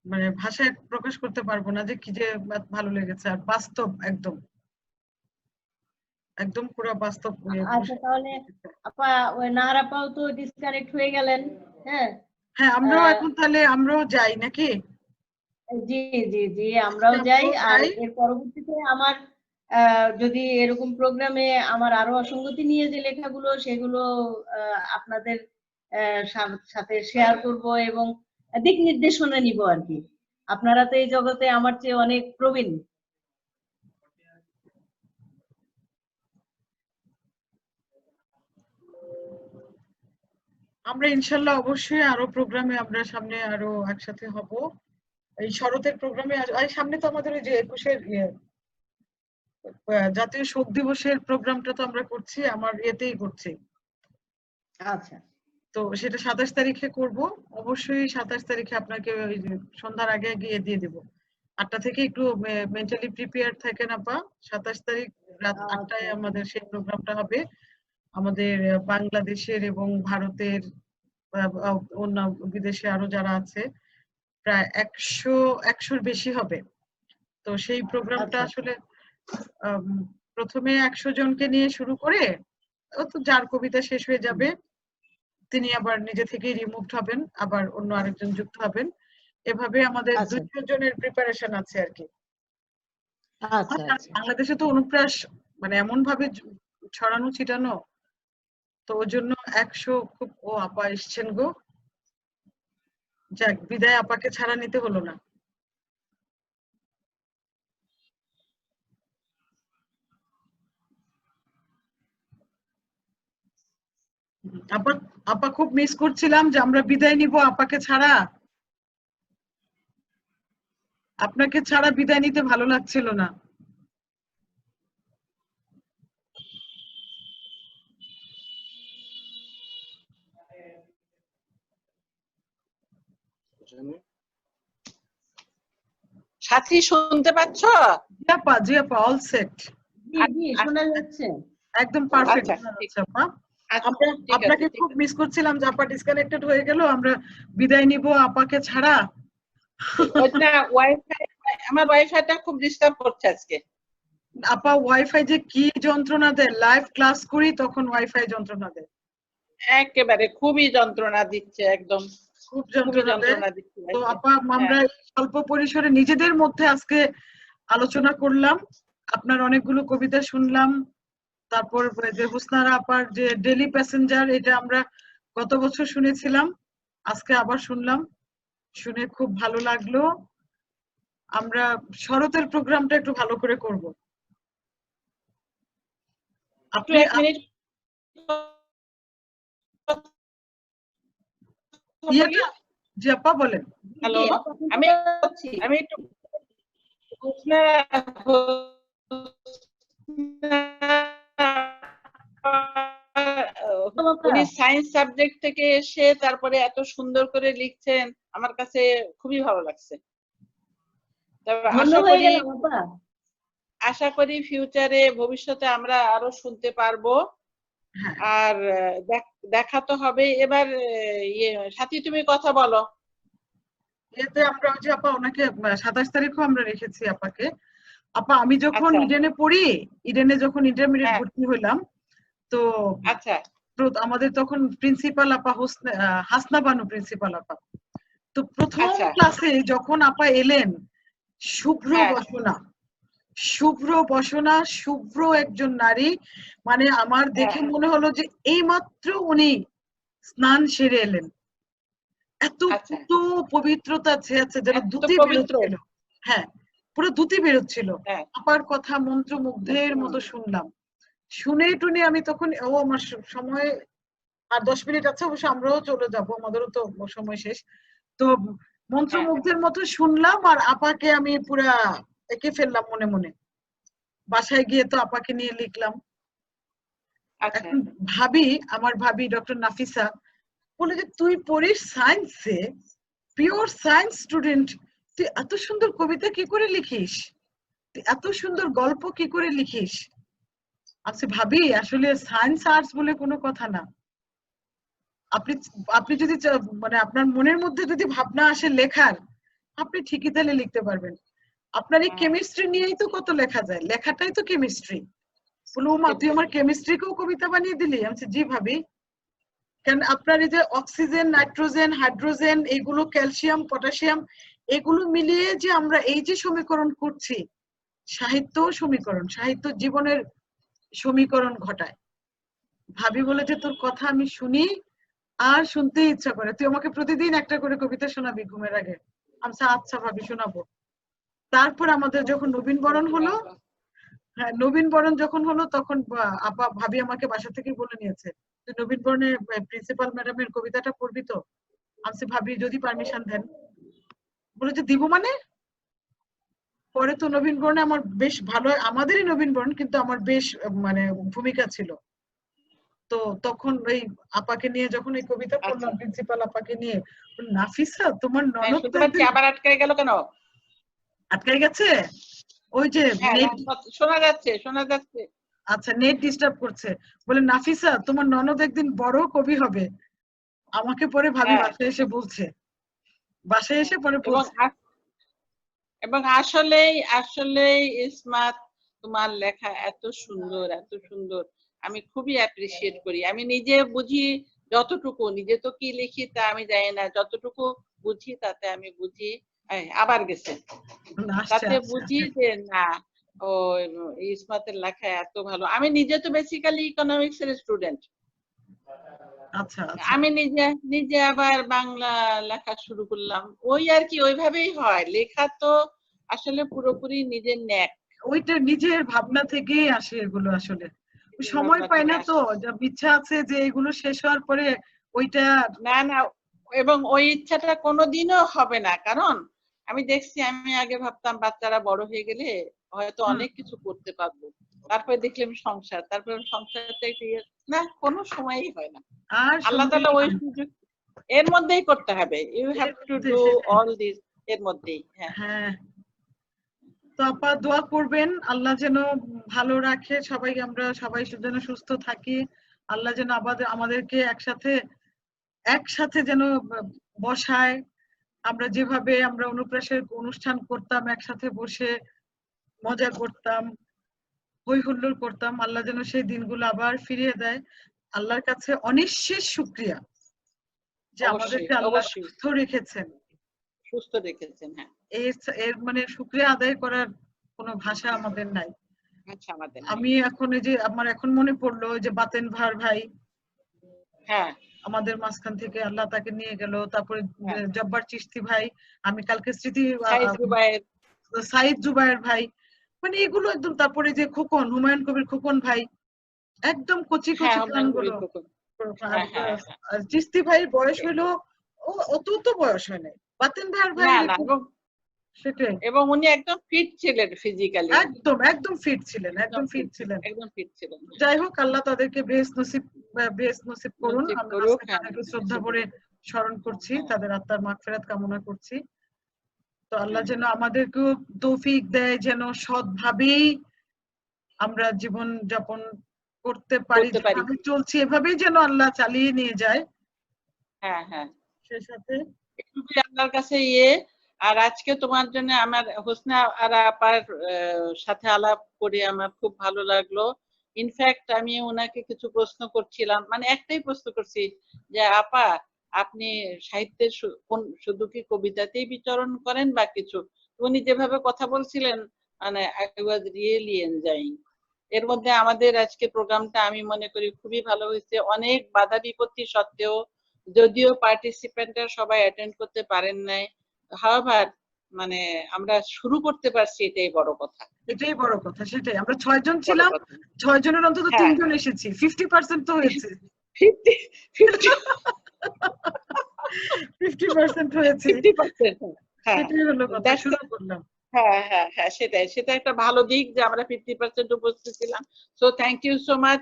মানে ভাষায় প্রকাশ করতে পারবো না যে কি যে ভালো লেগেছে, আর বাস্তব, একদম একদম পুরো বাস্তব। আচ্ছা, তাহলে আপা ওই নাহার আপাও তো ডিসকানেক্ট হয়ে গেলেন। হ্যাঁ হ্যাঁ, আমরাও এখন তাহলে আমরাও যাই নাকি? জি জি জি, আমরাও যাই। আর এর পরবর্তীতে আমার যদি এরকম প্রোগ্রামে আমার আরো অসঙ্গতি নিয়ে যে লেখাগুলো, সেগুলো আপনাদের সাথে শেয়ার করব এবং দিক নির্দেশনা নিব আর কি। আপনারা তো এই জগতে আমার চেয়ে অনেক প্রবীণ। আমরা ইনশাল্লাহ অবশ্যই আরো প্রোগ্রামে আমরা সামনে আরো একসাথে হব। এই শরতের প্রোগ্রামে সামনে তো আমাদের ওই যে 21-এর জাতীয় শোক দিবসের প্রোগ্রামটা তো আমরা করছি, আমার ইয়েতেই করছি। আচ্ছা, তো সেটা 27 তারিখে করব। অবশ্যই 27 তারিখে আপনাকে ওই যে সন্ধ্যার আগে গিয়ে দিয়ে দেব। 8টা থেকে একটু মেন্টালি প্রিপেয়ার থাকেন আপা। 27 তারিখ রাত 8টায় আমাদের সেই প্রোগ্রামটা হবে। আমাদের বাংলাদেশের এবং ভারতের অন্য বিদেশে আরো যারা আছে প্রায় 100-100-র বেশি হবে। তো সেই প্রোগ্রামটা আসলে প্রথমে 100 জনকে নিয়ে শুরু করে তো যার কবিতা শেষ হয়ে যাবে তিনি আবার নিজে থেকেই রিমুভড হবেন, আবার অন্য আরেকজন যুক্ত হবেন। এভাবে আমাদের 200 জনের প্রিপারেশন আছে আর কি। বাংলাদেশে তো অনুপ্রাস মানে এমন ভাবে ছড়ানো ছিটানো, তো ওই জন্য 100 খুব। ও আপা এসছেন গো, যাক বিদায়, আপাকে ছাড়া নিতে হলো না। আপা খুব মিস করছিলাম যে আমরা বিদায় নিব আপাকে ছাড়া। আপনাকে ছাড়া বিদায় নিতে ভালো লাগছিল না। সাথী শুনতে পাচ্ছ? জি আপা, অল সেট। শোনা যাচ্ছে একদম পারফেক্ট শোনা যাচ্ছে আপা। আপনাকে খুব মিস করছিলাম যে আপা ডিসকানেক্টেড হয়ে গেল, আমরা বিদায় নিব আপাকে ছাড়া। ওইটা ওয়াইফাই, আমার ওয়াইফাইটা খুব ডিস্টার্ব করছে আজকে। আপা ওয়াইফাই যে কি যন্ত্রণা দেয়, লাইভ ক্লাস করি তখন ওয়াইফাই যন্ত্রণা দেয়, একেবারে খুবই যন্ত্রণা দিচ্ছে, একদম খুব যন্ত্রণা দিচ্ছে। তো আপা আমরা স্বল্প পরিসরে নিজেদের মধ্যে আজকে আলোচনা করলাম, আপনার অনেকগুলো কবিতা শুনলাম। তারপর যে হুসনারা আপার যে ডেলি প্যাসেঞ্জার, এটা আমরা গত বছর শুনেছিলাম, আজকে আবার শুনলাম, শুনে খুব ভালো লাগলো। আমরা শরতের প্রোগ্রামটা একটু ভালো করে করব। আপনি 1 মিনিট জি আপা বলেন। হ্যালো, আমি একটু উনি সায়েন্স সাবজেক্ট থেকে এসে তারপরে এত সুন্দর করে লিখছেন, আমার কাছে খুবই ভালো লাগছে। আশা করি ফিউচারে ভবিষ্যতে আমরা আরো শুনতে পারবো। আর দেখা তো হবে। এবার সাথী তুমি কথা বলো। এতে আমরা ওই যে আপা ওনাকে 27 তারিখও আমরা রেখেছি আপাকে। আপা আমি যখন ইডেনে পড়ি, ইডেনে যখন ইন্টারমিডিয়েট ভর্তি হইলাম, তো আমাদের তখন প্রিন্সিপাল আপা হাসনা বানু প্রিন্সিপাল আপা। তো প্রথম ক্লাসে যখন আপা এলেন, শুভ্র বসনা, শুভ্র একজন নারী, মানে আমার দেখে মনে হলো যে এইমাত্র উনি স্নান সেরে এলেন। এত পবিত্রতা আছে, যেন দ্যুতি বেরোচ্ছিল। হ্যাঁ, পুরো দ্যুতি বেরোচ্ছিল। আপার কথা মন্ত্রমুগ্ধের মতো শুনলাম। শুনে টুনে আমি তখন আমার সময় আর 10 মিনিট আছে, অবশ্য আমরাও চলে যাবো, আমাদেরও তো সময় শেষ। তো মন্ত্রমুগ্ধের মতো শুনলাম, আর আপাকে আমি পুরা এঁকে ফেললাম মনে মনে। বাসায় গিয়ে তো আপাকে নিয়ে লিখলাম। এখন আমার ভাবি ডক্টর নাফিসা বলে যে তুই পড়িস সায়েন্সে, পিওর সায়েন্স স্টুডেন্ট, তুই এত সুন্দর কবিতা কি করে লিখিস, তুই এত সুন্দর গল্প কি করে লিখিস। আচ্ছা ভাবি, আসলে সায়েন্স আর্টস বলে কোনো কথা না। আপনি যদি মানে আপনার মনের মধ্যে যদি ভাবনা আসে লেখার, আপনি ঠিকই তাহলে লিখতে পারবেন। আপনার এই কেমিস্ট্রি নিয়েই তো কত লেখা যায়, লেখাটাই তো কেমিস্ট্রি। বলো মা তুই আমার কেমিস্ট্রিকেও কবিতা বানিয়ে দিলি। আমি জি ভাবি, কারণ আপনার এই যে অক্সিজেন, নাইট্রোজেন, হাইড্রোজেন, এগুলো ক্যালসিয়াম, পটাশিয়াম, এগুলো মিলিয়ে যে আমরা এই যে সমীকরণ করছি, সাহিত্য সমীকরণ, সাহিত্য জীবনের সমীকরণ ঘটায়। ভাবি বলে যে তোর কথা আমি শুনি আর শুনতে ইচ্ছা করে, তুই আমাকে প্রতিদিন একটা করে কবিতা শোনাবি ঘুমের আগে। আমি আচ্ছা ভাবি শোনাবো। তারপর আমাদের যখন নবীন বরণ হলো, হ্যাঁ নবীন বরণ যখন হলো তখন আপা ভাবি আমাকে বাসা থেকে বলে নিয়েছে যে নবীন বরণে প্রিন্সিপাল ম্যাডামের কবিতাটা পড়বি তো। আমি ভাবি যদি পারমিশন দেন, বলে যে দিব মানে। পরে তো নবীন বরণে আমার বেশ ভালো, আমাদেরই নবীন বরণ কিন্তু আমার বেশ মানে ভূমিকা ছিল। তো তখন ওই আপাকে নিয়ে যখন এই কবিতা পড়লাম প্রিন্সিপাল আপাকে নিয়ে, নাফিসা তোমার ননদ তো আবার আটকে গেল কেন? আটকাই গেছে ওই যে শোনা যাচ্ছে শোনা যাচ্ছে। আচ্ছা নেট ডিস্টার্ব করছে। বলে নাফিসা তোমার ননদ একদিন বড় কবি হবে। আমাকে পরে ভাবি বাসায় এসে বলছে, বাসায় এসে পরে বলছে। এবং আসলেই আসলেই ইসমাত তোমার লেখা এত সুন্দর এত সুন্দর, আমি খুবই অ্যাপ্রিসিয়েট করি। আমি নিজে বুঝি যতটুকু, নিজে তো কি লিখি তা আমি জানি না, যতটুকু বুঝি তাতে আমি বুঝি আবার গেছে তাতে বুঝি যে না ও ইসমাতের লেখা এত ভালো। আমি নিজে তো বেসিক্যালি ইকোনমিক্স এর স্টুডেন্ট। আচ্ছা আমি নিজে আবার বাংলা লেখা শুরু করলাম, ওই আর কি ওইভাবেই হয় লেখা, তো আসলে পুরোপুরি নিজের ন্যাক, ওইটা নিজের ভাবনা থেকেই আসে এগুলো। আসলে সময় পাই না তো, যা ইচ্ছা আছে যে এগুলো শেষ হওয়ার পরে ওইটা না না, এবং ওই ইচ্ছাটা কোনোদিনও হবে না। কারণ আমি দেখছি, আমি আগে ভাবতাম বাচ্চারা বড় হয়ে গেলে হয়তো অনেক কিছু করতে পারবো, তারপরে দেখলাম সংসার, তারপরে সংসারটা না কোনো সময়ই হয় না। আল্লাহ তাআলা ওই সুযোগ এর মধ্যেই করতে হবে, you have to do all this এর মধ্যেই। হ্যাঁ তো আপা দোয়া করবেন আল্লাহ যেন ভালো রাখে সবাই, আমরা সবাই যেন সুস্থ থাকি, আল্লাহ যেন আমাদেরকে একসাথে যেন বসায়। আমরা যেভাবে আমরা অনুপ্রাসের অনুষ্ঠান করতাম, একসাথে বসে মজা করতাম, হই হুল্লোড় করতাম, আল্লাহ যেন সেই দিনগুলো আবার ফিরিয়ে দেয়। আল্লাহর কাছে অনিঃশেষ শুকরিয়া যে আমাদেরকে আল্লাহ সুস্থ রেখেছেন। হ্যাঁ, এর মানে শুকরিয়া আদায় করার কোনো ভাষা আমাদের নাই। আমি এখন এই যে আমার এখন মনে পড়লো যে বাতেন ভার ভাই, হ্যাঁ আমাদের মাঝখান থেকে আল্লাহ তাকে নিয়ে গেল। তারপরে জব্বার চিশতি ভাই, আমি কালকে স্মৃতি সাইদ জুবায়ের ভাই, মানে এগুলো একদম। তারপরে যে খোকন, হুমায়ুন কবির খোকন ভাই, একদম কচি কচি গানগুলো। চিশতি ভাইয়ের বয়স হইলো অত তো বয়স হয় নাই, বাতেন ভাইয়ের ভাই সেটাই। এবং উনি একদম ফিট ছিলেন ফিজিক্যালি, একদম ফিট ছিলেন, একদম ফিট ছিলেন। যাই হোক আল্লাহ তাদেরকে বেহেশত নসিব করুন। আমরা তাদেরকে শ্রদ্ধা করে স্মরণ করছি, তাদের আত্মার মাগফিরাত কামনা করছি। তো আল্লাহ যেন আমাদেরকেও তৌফিক দেয় যেন সৎভাবেই আমরা জীবন যাপন করতে পারি, যেভাবে চলছি এভাবেই যেন আল্লাহ চালিয়ে নিয়ে যায়। হ্যাঁ হ্যাঁ, সেই সাথে আল্লাহর কাছে আর আজকে তোমার জন্য আমার হোসনা আরা আপার সাথে আলাপ করে আমার খুব ভালো লাগলো। ইনফ্যাক্ট আমি ওনাকে কিছু প্রশ্ন করছিলাম, মানে একটাই প্রশ্ন করছি যে আপা আপনি সাহিত্যের শুধু কি কবিতাতেই বিচরণ করেন বা কিছু? উনি যেভাবে কথা বলছিলেন মানে আই ওয়াজ রিয়েলি এনজয়িং। এর মধ্যে আমাদের আজকে প্রোগ্রামটা আমি মনে করি খুবই ভালো হয়েছে, অনেক বাধা বিপত্তি সত্ত্বেও, যদিও পার্টিসিপেন্টরা সবাই অ্যাটেন্ড করতে পারেন নাই, হাওয়াভার মানে আমরা শুরু করতে পারছি, এটাই বড় কথা। এটাই বড় কথা, সেটাই। আমরা 6 জন ছিলাম, 6 জনের অন্তত 3 জন এসেছি, 50% তো হয়েছে। 50% হয়েছে, সেটাই হলো কথা, শুরু করলাম। হ্যাঁ হ্যাঁ হ্যাঁ, সেটা একটা ভালো দিক যে আমরা 50% উপস্থিত ছিলাম। So thank you so much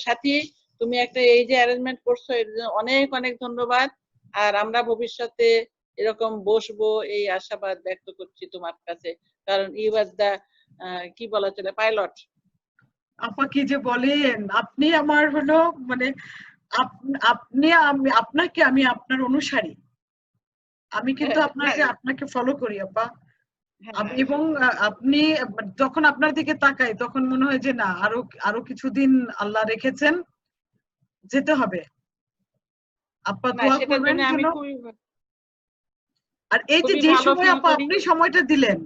সাথী, তুমি একটা এই যে অ্যারেঞ্জমেন্ট করছো এর জন্য অনেক অনেক ধন্যবাদ। আর আমরা ভবিষ্যতে এরকম বসবো এই আশাবাদ ব্যক্ত করছি তোমার কাছে, কারণ ইউ ওয়াজ দা কি বলা চলে পাইলট। আপা কি যে বলেন, আপনি আমার হলো মানে আপনাকে আমি আপনার অনুসারী, আমি কিন্তু আপনাকে ফলো করি আপা। এবং আপনি যখন আপনার দিকে তাকাই তখন মনে হয় যে না আরো কিছুদিন আল্লাহ রেখেছেন, যেতে হবে। আপা দোয়া করবেন যেন। আর এই যে সময় আপা আপনি সময়টা দিলেন,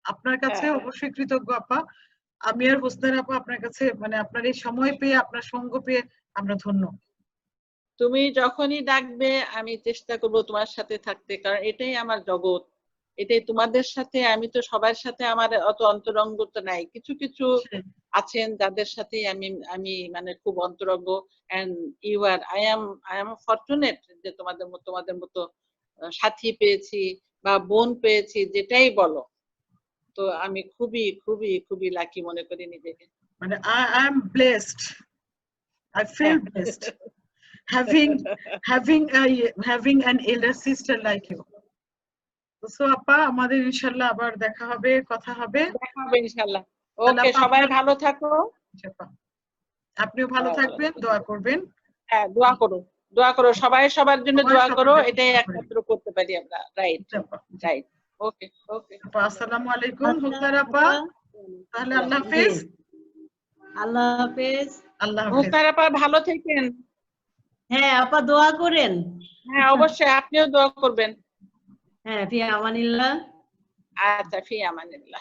আপনার কাছে অবশ্যই কৃতজ্ঞ আপা। আমি আর হোসনার আপা আপনার কাছে মানে আপনার এই সময় পেয়ে, আপনার সঙ্গ পেয়ে আমরা ধন্য। তুমি যখনই ডাকবে আমি চেষ্টা করব তোমার সাথে থাকতে, কারণ এটাই আমার জগৎ, এটাই তোমাদের সাথে। আমি তো সবার সাথে আমার অত অন্তরঙ্গতা নাই, কিছু কিছু আছেন যাদের সাথে আমি আমি মানে খুব অন্তরঙ্গ। And you are I am fortunate যে তোমাদের মতো সাথী পেয়েছি বা বোন পেয়েছি, যেটাই বলো। তো আমি খুবই খুবই খুবই লাকি মনে করি নিজেকে। মানে I am blessed. I feel blessed having an elder sister like you. So আপা, আমাদের ইনশাআল্লাহ আবার দেখা হবে, কথা হবে। দেখা হবে ইনশাআল্লাহ। তাহলে ওকে, আপা সবাই আপনার- ভালো থাকো। আচ্ছা আপা, আপনিও ভালো থাকবেন, দোয়া করবেন। হ্যাঁ, দোয়া করো, দোয়া করো, সবাই সবার জন্য সবাই দোয়া সবার করো, জন্য এটাই দোয়া করি। একমাত্র করতে পারি আমরা। রাইট আচ্ছা আপা, জি। রাইট। ওকে ওকে। আপা, আসসালামু আলাইকুম। আচ্ছা, মুক্তার আপা, তাহলে আল্লাহ জি, হাফেজ। আল্লাহ হাফেজ। আল্লাহ হাফেজ। মুক্তার আপা ভালো থাকেন। হ্যাঁ আপা, দোয়া করেন। হ্যাঁ অবশ্যই, আপনিও দোয়া করবেন। হ্যাঁ, ফি আমানিল্লাহ। আচ্ছা, ফি আমানিল্লাহ।